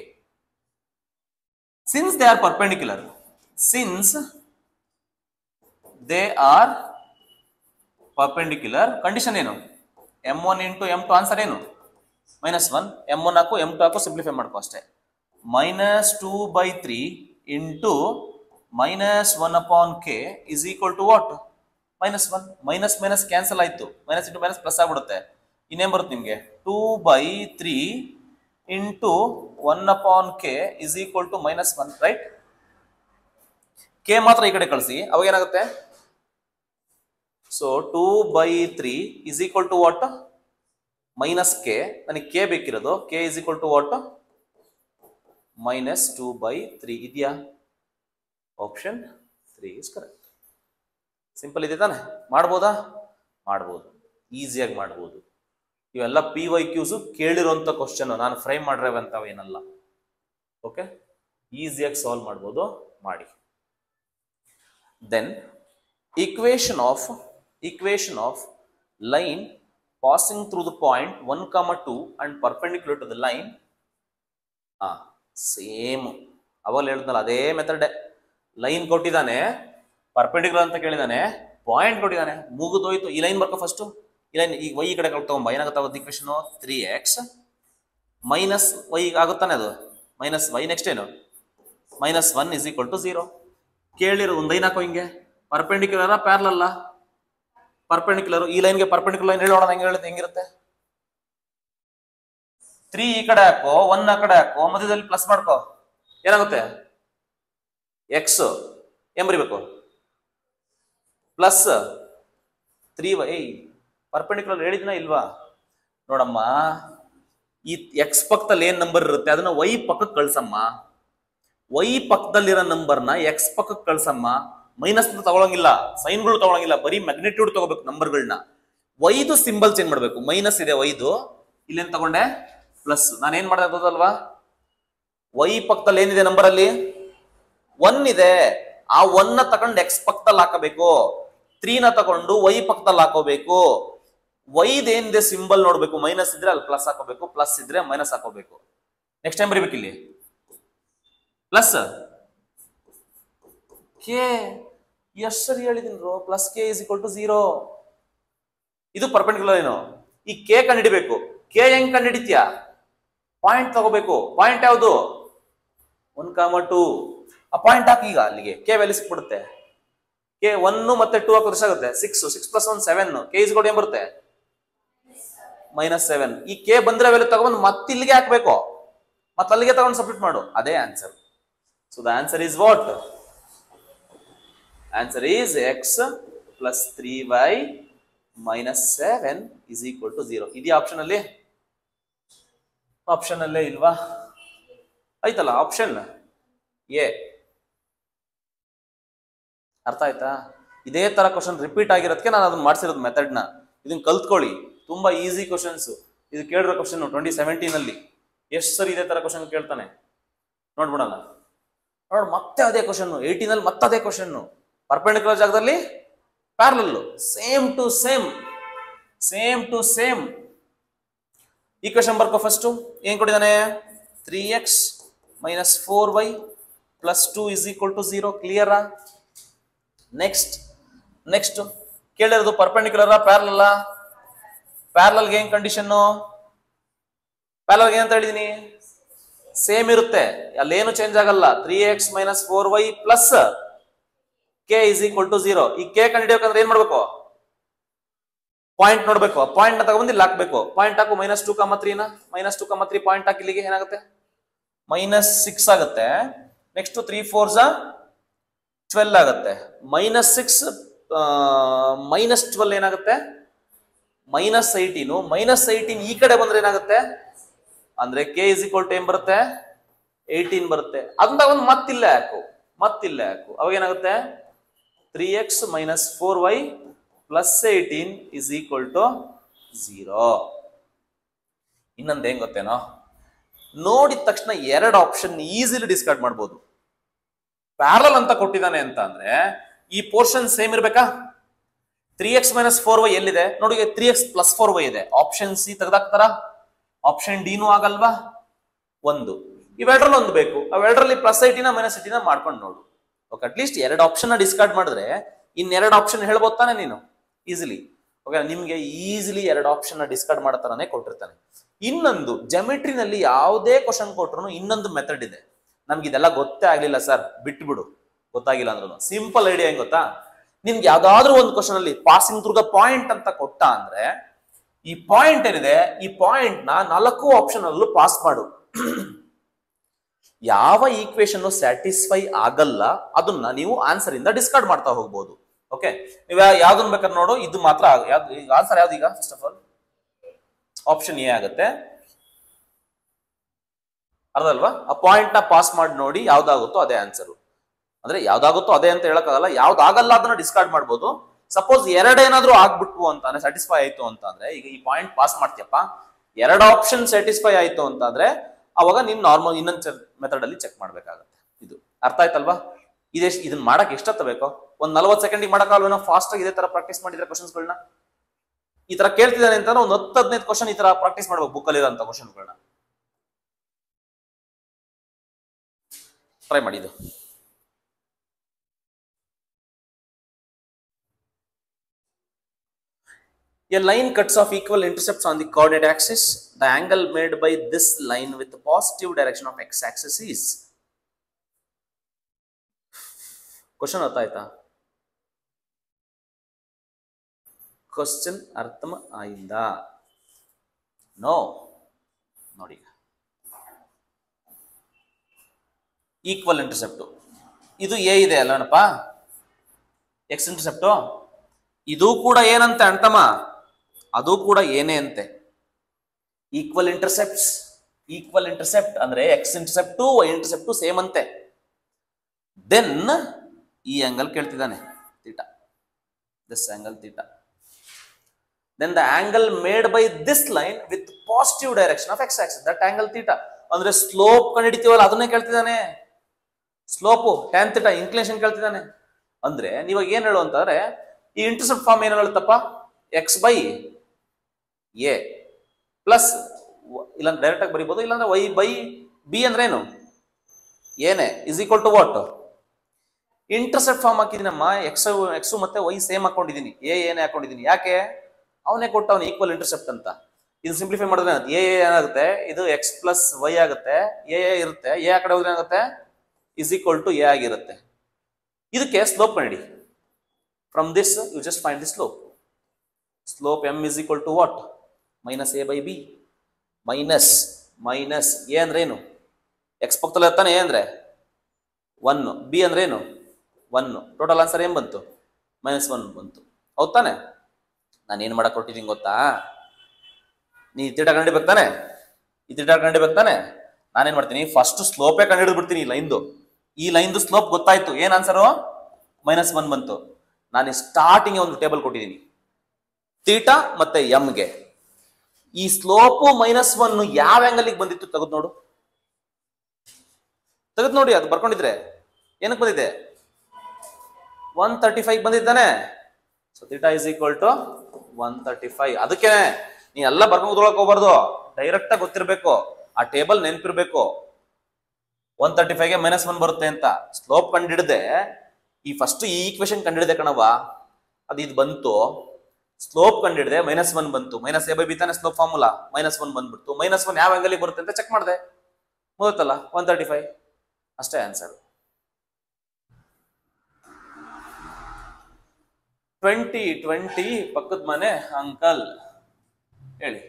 Since they are perpendicular, condition ಏನು? M1 into M2 ಆನ್ಸರ್ ಏನು? -1. M1 ಹಾಕು, M2 ಹಾಕು, ಸಿಂಪ್ಲಿಫೈ ಮಾಡ್ಕೋ ಅಷ್ಟೇ. -2/3 into -1/k is equal to what? -1. Minus cancel ಆಯ್ತು, ಮೈನಸ್ ಇಂಟು ಮೈನಸ್ ಪ್ಲಸ್ ಆಗ್ಬಿಡುತ್ತೆ. ಇನ್ನೇನ್ ಬರುತ್ತೆ ನಿಮ್ಗೆ? 2/3 into 1/k is equal to -1, right? k ಮಾತ್ರ ಈ ಕಡೆ ಕಳಿಸಿ, ಅವಾಗ ಏನಾಗುತ್ತೆ? So 2/3 is equal to what? -k. ನನಗೆ k ಬೇಕಿರೋದು. k is equal to what? -2/3. ಇದೆಯಾ? Option 3 is correct. ಸಿಂಪಲ್ ಇದೆ ತಾನೆ? ಮಾಡ್ಬೋದಾ? ಮಾಡ್ಬೋದು, ಈಸಿಯಾಗಿ ಮಾಡ್ಬೋದು. ಇವೆಲ್ಲ PYQs ಕೇಳಿರೋಂಥ ಕ್ವಶನ್, ನಾನು ಫ್ರೈಮ್ ಮಾಡಿರೋವಂಥವು ಏನಲ್ಲ. ಓಕೆ, ಈಸಿಯಾಗಿ ಸಾಲ್ವ್ ಮಾಡ್ಬೋದು, ಮಾಡಿ. Then equation of line passing through the point 1, 2 and perpendicular to the line. Same ಅವಾಗ ಹೇಳಿದ್ನಲ್ಲ, ಅದೇ ಮೆಥಡ್. ಲೈನ್ ಕೊಟ್ಟಿದ್ದಾನೆ, ಪರ್ಪೆಂಡಿಕ್ಯುಲರ್ ಅಂತ ಕೇಳಿದಾನೆ, ಪಾಯಿಂಟ್ ಕೊಟ್ಟಿದ್ದಾನೆ, ಮುಗಿದೋಯ್ತು. ಈ ಲೈನ್ ಬರ್ಕೋ ಫಸ್ಟ್. ಈ ಲೈನ್ ಈಗ y ಈ ಕಡೆ ತಗೊಂಬ. ಏನಾಗುತ್ತೆ ಇಕ್ವೇಶನ್? 3x ಮೈನಸ್ y ಆಗುತ್ತಾನೆ, ಅದು -y. ನೆಕ್ಸ್ಟ್ ಏನು? -1 is equal to 0. ಕೇಳಿರೋ ಒಂದು ಲೈನ್ ಹಾಕೋ ಹಿಂಗೆ. Perpendicular parallel? ಪರ್ಪೆಂಡಿಕ್ಯುಲರ್. ಈ ಲೈನ್ಗೆ ಪರ್ಪೆಂಡಿಕ್ಯುಲರ್ ಲೈನ್ ಹೇಳೋಣ, ಹೆಂಗಿರುತ್ತೆ? 3 ಈ ಕಡೆ ಹಾಕೋ, 1 ಆ ಕಡೆ ಹಾಕೋ, ಮಧ್ಯದಲ್ಲಿ ಪ್ಲಸ್ ಮಾಡ್ಕೋ. ಏನಾಗುತ್ತೆ? x ಏನ್ ಬರಿಬೇಕು? Plus 3y. ಪರ್ಪೆಂಡಿಕ್ಯುಲರ್ ಹೇಳಿದಿನ ಇಲ್ವಾ? ನೋಡಮ್ಮ, ಈ x ಪಕ್ಕದಲ್ಲಿ ಏನ್ ನಂಬರ್ ಇರುತ್ತೆ ಅದನ್ನ y ಪಕ್ಕಕ್ಕೆ ಕಳ್ಸಮ್ಮ. y ಪಕ್ಕದಲ್ಲಿರೋ ನಂಬರ್ನ x ಪಕ್ಕಕ್ಕೆ ಕಳ್ಸಮ್ಮ. ಮೈನಸ್ ತಗೊಳಂಗಿಲ್ಲ, ಸೈನ್ಗಳು ತಗೊಳಂಗಿಲ್ಲ, ಬರೀ ಮ್ಯಾಗ್ನಿಟ್ಯೂಡ್ ತಗೋಬೇಕು ನಂಬರ್ಗಳನ್ನ. ವೈದು ಸಿಂಬಲ್ ಚೇಂಜ್ ಮಾಡ್ಬೇಕು. ಮೈನಸ್ ಇದೆ ವೈದು, ಇಲ್ಲೇನ್ ತಗೊಂಡೆ? ಪ್ಲಸ್. ನಾನೇನ್ ಮಾಡಿದೆ ಗೊತ್ತಲ್ವಾ? ವೈ ಪಕ್ಕದಲ್ಲಿ ಏನಿದೆ ನಂಬರ್ ಅಲ್ಲಿ? 1 ಇದೆ. ಆ 1 ತಗೊಂಡು x ಪಕ್ಕದಲ್ಲಿ ಹಾಕಬೇಕು. 3 ತಗೊಂಡು y ಪಕ್ಕದಲ್ಲಿ ಹಾಕೋಬೇಕು. ವೈದ್ ಏನಿದೆ ಸಿಂಬಲ್ ನೋಡ್ಬೇಕು. ಮೈನಸ್ ಇದ್ರೆ ಅಲ್ಲಿ ಪ್ಲಸ್ ಹಾಕೋಬೇಕು, ಪ್ಲಸ್ ಇದ್ರೆ ಮೈನಸ್ ಹಾಕೋಬೇಕು. ನೆಕ್ಸ್ಟ್ ಟೈಮ್ ಬರೀಬೇಕು ಇಲ್ಲಿ ಪ್ಲಸ್ ಕೆ. ಎಷ್ಟು ಸರಿ ಹೇಳಿದೀನಿ plus k is equal to 0. ಇದು ಪರ್ಪೆಂಡಿಕ್ಯುಲರ್ ಏನು? ಈ ಕೆ ಕಂಡುಹಿಡಿಬೇಕು. ಕೆ ಹೆಂಗ್ ಕಂಡುಹಿಡಿತ್ಯಾ? ಪಾಯಿಂಟ್ ತಗೋಬೇಕು. ಪಾಯಿಂಟ್ ಯಾವುದು? 1, 2. ಆ ಪಾಯಿಂಟ್ ಹಾಕಿ. ಈಗ ಅಲ್ಲಿಗೆ ಕೆ ವ್ಯಾಲ್ಯೂ ಸಿಕ್ಬಿಡುತ್ತೆ. ಕೆ 1 ಮತ್ತೆ 2 ಹಾಕೋದು ಎಷ್ಟಾಗುತ್ತೆ? 6. 6 + 1 7. ಕೆ ಇಸ್ ಏನ್ ಬರುತ್ತೆ? -7. ಈ ಕೆ ಬಂದ್ರೆ ವ್ಯಾಲ್ಯೂ ತಗೊಂಡು ಮತ್ತೆ ಇಲ್ಲಿಗೆ ಹಾಕ್ಬೇಕು, ಮತ್ತೆ ಅಲ್ಲಿಗೆ ತಗೊಂಡು ಸಬ್ಮಿಟ್ ಮಾಡು. ಅದೇ answer. So the answer is what? Answer is x + 3y - 7 = 0. ಇದೆಯಾ ಆಪ್ಷನ್ ಅಲ್ಲಿ? ಆಪ್ಷನ್ ಅಲ್ಲೇ ಇಲ್ವಾ? ಆಯ್ತಲ್ಲ ಆಪ್ಷನ್ ಎ. ಅರ್ಥ ಆಯ್ತಾ? ಇದೇ ತರ ಕ್ವಶನ್ ರಿಪೀಟ್ ಆಗಿರೋದಕ್ಕೆ ನಾನು ಅದನ್ನ ಮಾಡಿಸಿರೋದು ಮೆಥಡ್ನ. ಇದನ್ನ ಕಲ್ತ್ಕೊಳ್ಳಿ, ತುಂಬಾ ಈಸಿ ಕ್ವಶನ್ಸ್. ಇದು ಕೇಳಿರೋ ಕ್ವಶನ್ 2017 ಅಲ್ಲಿ ಎಷ್ಟು ಸರಿ ಇದೇ ತರ ಕ್ವಶನ್ ಕೇಳ್ತಾನೆ ನೋಡ್ಬಿಡೋಣ. ನೋಡ್ ಮತ್ತೆ ಅದೇ ಕ್ವಶನ್. 18 ಅಲ್ಲಿ ಮತ್ತೆ ಅದೇ ಕ್ವಶನ್. ಪರ್ಪೆಂಡಿಕ್ಯುಲರ್ ಜಾಗದಲ್ಲಿ ಪ್ಯಾರಲಲ್. Same to same. ಈ ಕ್ವಶನ್ ಬರ್ಕೋ ಫಸ್ಟ್. ಏನ್ ಕೊಟ್ಟಿದ್ದಾನೆ? 3x - 4y + 2 = 0. ಕ್ಲಿಯರಾ? ನೆಕ್ಸ್ಟ್ ಕೇಳಿರೋದು ಪರ್ಪೆಂಡಿಕ್ಯುಲರ್ ಪ್ಯಾರಲಲ್. ಪ್ಯಾರಲಲ್ಗೆ ಏನ್ ಕಂಡೀಷನ್? ಪ್ಯಾರಲಲ್ಗೆ ಏನಂತ ಹೇಳಿದೀನಿ? ಸೇಮ್ ಇರುತ್ತೆ, ಅಲ್ಲೇನು ಚೇಂಜ್ ಆಗಲ್ಲ. 3x minus 4y plus k is equal to 0. ಈ ಕೆ ಕಂಡುಹಿಡಿಯಬೇಕಂದ್ರೆ ಏನ್ ಮಾಡ್ಬೇಕು? ಪಾಯಿಂಟ್ ನೋಡ್ಬೇಕು. ಪಾಯಿಂಟ್ ನ ತಗೊಂಡು ಇಲ್ಲಿ ಹಾಕ್ಬೇಕು. ಪಾಯಿಂಟ್ ಹಾಕು -2, 3 -2, 3 ಪಾಯಿಂಟ್ ಹಾಕಿ ಇಲ್ಲಿಗೆ ಏನಾಗುತ್ತೆ? -6 ಆಗುತ್ತೆ. ನೆಕ್ಸ್ಟ್ 3 4s 12 ಆಗುತ್ತೆ. -6 -12 ಏನಾಗುತ್ತೆ? -18. -18 ಈ ಕಡೆ ಬಂದ್ರೆ ಏನಾಗುತ್ತೆ ಅಂದ್ರೆ ಕೆ ಇಸ್ ಈಕ್ವಲ್ ಟು ಏನ್ ಬರುತ್ತೆ? 18 ಬರುತ್ತೆ. ಅದನ್ನ ತಗೊಂಡು ಮತ್ತಿಲ್ಲೇ ಹಾಕು. ಅವಾಗ ಏನಾಗುತ್ತೆ? 3x minus 4y plus 18 is equal to 0. ಇನ್ನೊಂದು ಹೆಂಗ್ ಗೊತ್ತೇನೋ? ನೋಡಿದ ತಕ್ಷಣ ಎರಡು ಆಪ್ಷನ್ ಈಸಿಲಿ ಡಿಸ್ಕಾರ್ಡ್ ಮಾಡ್ಬೋದು. ಪ್ಯಾರಲಲ್ ಅಂತ ಕೊಟ್ಟಿದ್ದಾನೆ ಅಂತ ಅಂದ್ರೆ ಈ portion same ಇರ್ಬೇಕಾ? 3x minus 4y ಎಲ್ಲಿದೆ ನೋಡಿ? 3x ಪ್ಲಸ್ 4y ಇದೆ. ಆಪ್ಷನ್ ಸಿ ತೆಗೆದಾಕ್ತಾರ? ಆಪ್ಷನ್ ಡಿ ನೂ ಆಗಲ್ವಾ? ಒಂದು ಇವೆರಡರಲ್ಲಿ ಒಂದು ಬೇಕು. ಅವೆರಡರಲ್ಲಿ +18 -18 ಮಾಡ್ಕೊಂಡು ನೋಡು. ಓಕೆ, ಅಟ್ಲೀಸ್ಟ್ ಎರಡು ಆಪ್ಷನ್ ಡಿಸ್ಕಾರ್ಡ್ ಮಾಡಿದ್ರೆ ಇನ್ನೆರಡು ಆಪ್ಷನ್ ಹೇಳ್ಬೋದು ತಾನೆ ನೀನು ಈಸಿಲಿ. ಓಕೆ, ನಿಮ್ಗೆ ಈಸಿಲಿ ಎರಡು ಆಪ್ಷನ್ ಡಿಸ್ಕಾರ್ಡ್ ಮಾಡತಾನೆ ಕೊಟ್ಟಿರ್ತಾನೆ. ಇನ್ನೊಂದು ಜೆಮೆಟ್ರಿನಲ್ಲಿ ಯಾವುದೇ ಕ್ವಶನ್ ಕೊಟ್ರು ಇನ್ನೊಂದು ಮೆಥಡ್ ಇದೆ. ನಮ್ಗೆ ಇದೆಲ್ಲ ಗೊತ್ತೇ ಆಗ್ಲಿಲ್ಲ ಸರ್, ಬಿಟ್ಬಿಡು. ಗೊತ್ತಾಗಿಲ್ಲ ಅಂದ್ರೂ ಸಿಂಪಲ್ ಐಡಿಯಾ ಹೆಂಗ್ ಗೊತ್ತಾ? ನಿಮ್ಗೆ ಯಾವ್ದಾದ್ರು ಒಂದು ಕ್ವಶನ್ ಅಲ್ಲಿ ಪಾಸಿಂಗ್ ಥ್ರೂ ದ ಪಾಯಿಂಟ್ ಅಂತ ಕೊಟ್ಟ ಅಂದ್ರೆ ಈ ಪಾಯಿಂಟ್ ಏನಿದೆ, ಈ ಪಾಯಿಂಟ್ ನ 4 ಆಪ್ಷನ್ ಅಲ್ಲೂ ಪಾಸ್ ಮಾಡು. ಯಾವ ಈಕ್ವೇಶನ್ ಸ್ಯಾಟಿಸ್ಫೈ ಆಗಲ್ಲ ಅದನ್ನ ನೀವು ಆನ್ಸರ್ ಇಂದ ಡಿಸ್ಕಾರ್ಡ್ ಮಾಡ್ತಾ ಹೋಗ್ಬೋದು. ಓಕೆ, ನೀವ್ ಯಾವ್ದನ್ ಬೇಕಾದ್ರೆ ನೋಡು. ಇದು ಮಾತ್ರ ಆನ್ಸರ್ ಯಾವ್ದು ಈಗ? First of all option A ಆಗುತ್ತೆ. ಅರ್ಧಲ್ವಾ? ಆ ಪಾಯಿಂಟ್ ನ ಪಾಸ್ ಮಾಡಿ ನೋಡಿ, ಯಾವ್ದಾಗುತ್ತೋ ಅದೇ ಆನ್ಸರ್. ಅಂದ್ರೆ ಯಾವ್ದಾಗುತ್ತೋ ಅದೇ ಅಂತ ಹೇಳಕ್ಕಾಗಲ್ಲ, ಯಾವ್ದಾಗಲ್ಲ ಅದನ್ನ ಡಿಸ್ಕಾರ್ಡ್ ಮಾಡ್ಬೋದು. ಸಪೋಸ್ ಎರಡೇನಾದ್ರೂ ಆಗ್ಬಿಟ್ವು ಅಂತಾನೆ, ಸ್ಯಾಟಿಸ್ಫೈ ಆಯ್ತು ಅಂತ ಅಂದ್ರೆ, ಈಗ ಈ ಪಾಯಿಂಟ್ ಪಾಸ್ ಮಾಡ್ತೀಯಪ್ಪ, ಎರಡು ಆಪ್ಷನ್ ಸ್ಯಾಟಿಸ್ಫೈ ಆಯ್ತು ಅಂತ ಅಂದ್ರೆ ಅವಾಗ ನೀನ್ ನಾರ್ಮಲ್ ಇನ್ನೊಂದು ಮೆಥಡ್ ಅಲ್ಲಿ ಚೆಕ್ ಮಾಡ್ಬೇಕಾಗತ್ತೆ. ಇದು ಅರ್ಥ ಆಯ್ತಲ್ವಾ? ಇದನ್ನ ಮಾಡಕ್ ಎಷ್ಟೊತ್ತ ಬೇಕೋ? ಒಂದ್ 40 ಸೆಕೆಂಡ್ ಮಾಡಕ್ಕಾಗಲ್ವೇನೋ? ಫಾಸ್ಟ್ ಆಗಿ ಇದೇ ತರ ಪ್ರಾಕ್ಟೀಸ್ ಮಾಡಿದ್ರೆ ಕ್ವಶನ್ಸ್ಗಳನ್ನ ಈ ತರ ಕೇಳ್ತಿದ್ದಾನೆ ಅಂತ ಒಂದು 10-15 ಕ್ವಶನ್ ಈ ತರ ಪ್ರಾಕ್ಟೀಸ್ ಮಾಡ್ಬೇಕು. ಬುಕ್ ಅಲ್ಲಿ ಇರೋಂಥ ಕ್ವಶನ್ಗಳನ್ನ ಟ್ರೈ ಮಾಡಿದ್ದು. A line cuts off equal intercepts on the coordinate axis. The angle made by this line with the positive direction of x-axis is. Question artha aita? Question artham ayinda? No. Nodi. Equal intercept. Idu A ide allanappa? X intercept. Idu kuda ಏನಂತೆ ಅಂತಮ್ಮ? ಅದು ಕೂಡ ಏನೇ ಅಂತೆ. Equal intercept ಅಂದ್ರೆ x intercept y intercept same ಅಂತೆ. Then ಈ angle ಕೇಳ್ತಿದ್ದಾನೆ theta, this angle theta. Then the angle made by this line with positive direction of x axis, that angle theta. ಅಂದ್ರೆ ಸ್ಲೋಪ್ ಕಂಡಿಡಿತೀವಲ್ಲ ಅದನ್ನೇ ಕೇಳ್ತಿದ್ದಾನೆ. ಸ್ಲೋಪು ಟ್ಯಾನ್ ಥೀಟಾ ಇನ್ಕ್ಲಿನೇಷನ್ ಕೇಳ್ತಿದ್ದಾನೆ. ಅಂದ್ರೆ ನೀವಾಗ ಏನ್ ಹೇಳು ಅಂತಂದ್ರೆ ಈ ಇಂಟರ್ಸೆಪ್ಟ್ ಫಾರ್ಮ್ ಏನ್ ಹೇಳುತ್ತಪ್ಪ? ಎಕ್ಸ್ ಬೈ ಎ ಪ್ಲಸ್, ಇಲ್ಲ ಡೈರೆಕ್ಟ್ ಆಗಿ ಬರೀಬಹುದು, ಇಲ್ಲಾಂದ್ರೆ ವೈ ಬೈ ಬಿ ಅಂದ್ರೆ ಏನು? ಏನೇ is equal to what? Intercept form ಹಾಕಿದೀನಮ್ಮ. ಎಕ್ಸ್ ಮತ್ತೆ ವೈ ಸೇಮ್ ಹಾಕೊಂಡಿದೀನಿ, ಏನೇ ಹಾಕೊಂಡಿದೀನಿ. ಯಾಕೆ? ಅವನೇ ಕೊಟ್ಟ ಅವನು ಈಕ್ವಲ್ ಇಂಟರ್ಸೆಪ್ಟ್ ಅಂತ. ಇದು ಸಿಂಪ್ಲಿಫೈ ಮಾಡಿದ್ರೆ ಏನಾಗುತ್ತೆ? ಇದು ಎಕ್ಸ್ ಪ್ಲಸ್ ವೈ ಆಗುತ್ತೆ. ಎ ಇರುತ್ತೆ, ಎ ಆ ಕಡೆ ಹೋದ್ರೆ ಏನಾಗುತ್ತೆ? ಇಸ್ ಈಕ್ವಲ್ ಟು ಎ ಆಗಿರುತ್ತೆ. ಇದಕ್ಕೆ ಸ್ಲೋಪ್ ಮಾಡಿ. From this you just find the slope. Slope m is equal to what? Minus a by b. Minus a ಅಂದ್ರೆ ಏನು? x ಪಕ್ಕದಲ್ಲಿ ಇರ್ತಾನೆ. a ಅಂದ್ರೆ 1, b ಅಂದ್ರೆ ಏನು? 1. ಟೋಟಲ್ ಆನ್ಸರ್ ಏನ್ ಬಂತು? -1 ಬಂತು. ಹೌದ್ ತಾನೆ? ನಾನು ಏನ್ ಮಾಡಕ್ ಕೊಟ್ಟಿದ್ದೀನಿ ಗೊತ್ತಾ? ನೀ ಥೀಟಾ ಕಂಡಿಡ್ಬೇಕು ತಾನೆ? ಈ ಥೀಟಾ ಕಂಡಿಡ್ಬೇಕು ತಾನೆ? ನಾನೇನ್ ಮಾಡ್ತೀನಿ, ಫಸ್ಟ್ ಸ್ಲೋಪೇ ಕಂಡಿಡಿದು ಬಿಡ್ತೀನಿ. ಈ ಲೈನ್ದು ಸ್ಲೋಪ್ ಗೊತ್ತಾಯ್ತು. ಏನ್ ಆನ್ಸರು? -1 ಬಂತು. ನಾನು ಸ್ಟಾರ್ಟಿಂಗ್ ಒಂದು ಟೇಬಲ್ ಕೊಟ್ಟಿದ್ದೀನಿ ಥೀಟಾ ಮತ್ತೆ ಎಂಗೆ. ಈ ಸ್ಲೋಪು -1 ಯಾವ ಆಂಗಲ್ ಬಂದಿತ್ತು ತೆಗೆದು ನೋಡು. ತೆಗೆದು ನೋಡಿ, ಅದು ಬರ್ಕೊಂಡಿದ್ರೆ ಏನಕ್ಕೆ ಬಂದಿದೆ? 135 ಬಂದಿದ್ದಾನೆ. So theta is equal to 135. ಅದಕ್ಕೆ ನೀ ಎಲ್ಲ ಬರ್ಕೊಂಡು ಹೋಗ್ಬಾರ್ದು, ಡೈರೆಕ್ಟ್ ಆಗಿ ಗೊತ್ತಿರ್ಬೇಕು. ಆ ಟೇಬಲ್ ನೆನಪಿರ್ಬೇಕು. 135ಗೆ -1 ಬರುತ್ತೆ ಅಂತ ಸ್ಲೋಪ್ ಕಂಡಿಡದೆ ಈ ಫಸ್ಟ್ ಈ ಈಕ್ವೇಶನ್ ಕಂಡಿಡಿದೆ ಕಣವ. ಅದು ಇದು ಬಂತು. ಸ್ಲೋಪ್ ಕಂಡಿಡಿದೆ, -1 ಬಂತು. -a by b ತಾನೆ ಸ್ಲೋಪ್ ಫಾರ್ಮುಲಾ. -1 ಬಂದ್ಬಿಡ್ತು. -1 ಯಾವ ಆಂಗಲ್ ಬರುತ್ತೆ ಅಂತ ಚೆಕ್ ಮಾಡಿದೆ. ಮುಗುತ್ತಲ್ಲ 135 ಅಷ್ಟೇ ಆನ್ಸರ್. 20 ಪಕ್ಕದ ಮನೆ ಅಂಕಲ್ ಹೇಳಿ.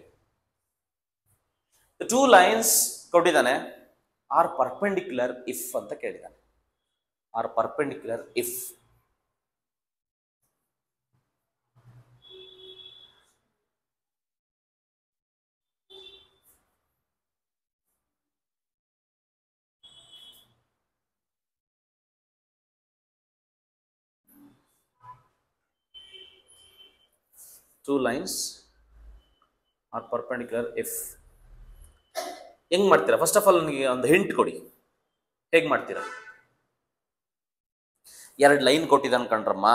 ಟೂ ಲೈನ್ಸ್ ಕೊಟ್ಟಿದ್ದಾನೆ, ಆರ್ ಪರ್ಪೆಂಡಿಕ್ಯುಲರ್ ಇಫ್ ಅಂತ ಕೇಳಿದ್ದಾನೆ. Are perpendicular if two lines are perpendicular if. ಹೆಂಗ್ ಮಾಡ್ತೀರಾ? ಫಸ್ಟ್ ಆಫ್ ಆಲ್ ನನಗೆ ಒಂದು ಹಿಂಟ್ ಕೊಡಿ, ಹೇಗೆ ಮಾಡ್ತೀರಾ? ಎರಡು ಲೈನ್ ಕೊಟ್ಟಿದ್ದಾನೆ ಕಣ್ರಮ್ಮ,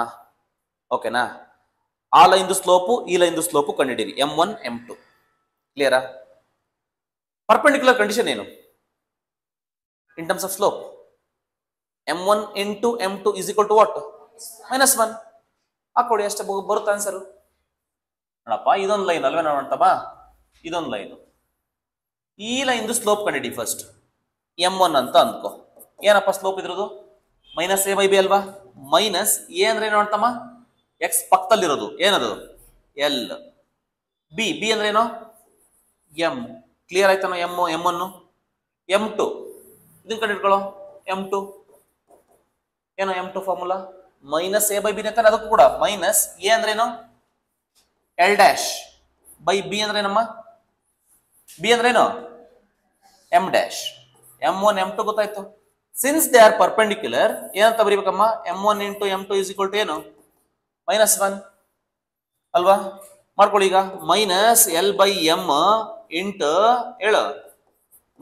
ಓಕೆನಾ? ಆ ಲೈನ್ದು ಸ್ಲೋಪು ಈ ಲೈನ್ದು ಸ್ಲೋಪು ಕಂಡಿಡೀರಿ, M1 M2. ಕ್ಲಿಯರಾ? ಪರ್ಪೆಂಡಿಕ್ಯುಲರ್ ಕಂಡೀಷನ್ ಏನು in terms of slope? M1 into M2 is equal to what? -1. ಹಾಕೊಡಿ, ಅಷ್ಟೇ ಬರುತ್ತೆ ಆನ್ಸರು. ನೋಡಪ್ಪ, ಇದೊಂದು ಲೈನ್ ಅಲ್ವೇ ನೋಡಂತಮ್ಮ, ಇದೊಂದು ಲೈನು. ಈ ಲೈನ್ದು ಸ್ಲೋಪ್ ಕಂಡಿಡಿ ಫಸ್ಟ್, M1 ಅಂತ ಅಂದ್ಕೋ. ಏನಪ್ಪ ಸ್ಲೋಪ್ ಇದ್ರದ್ದು? -a/b ಅಲ್ವಾ? ಮೈನಸ್ ಎ ಅಂದ್ರೆ ಏನು ಅಂತಮ್ಮ? ಎಕ್ಸ್ ಪಕ್ಕದಲ್ಲಿರೋದು ಏನದು? L. ಬಿ ಅಂದ್ರೆ ಏನು? M. ಕ್ಲಿಯರ್ ಆಯ್ತಾನೋ? M1 M2 ಇದನ್ನ ಕಂಡಿಡ್ಕೊಳ್ಳೋ. M2 ಏನೋ? M2 ಫಾರ್ಮುಲಾ -a/b ಅಂತಾನೆ, ಅದಕ್ಕೂ ಕೂಡ ಮೈನಸ್ ಎ ಅಂದ್ರೆ ಏನು? L'/b ಅಂದ್ರೆ ಏನಮ್ಮ? ಬಿ ಅಂದ್ರೆ ಏನು? M'. M1 M2 ಗೊತ್ತಾಯ್ತು. ಸಿನ್ಸ್ ದೇ ಆರ್ ಪರ್ಪೆಂಡಿಕ್ಯುಲರ್ ಏನಂತ ಬರೀಬೇಕಮ್ಮ? M1 into M2 is equal to ಏನು? -1 ಅಲ್ವಾ? ಮಾಡ್ಕೊಳ್ಳಿ ಈಗ. -L/m ಇಂಟು ಹೇಳು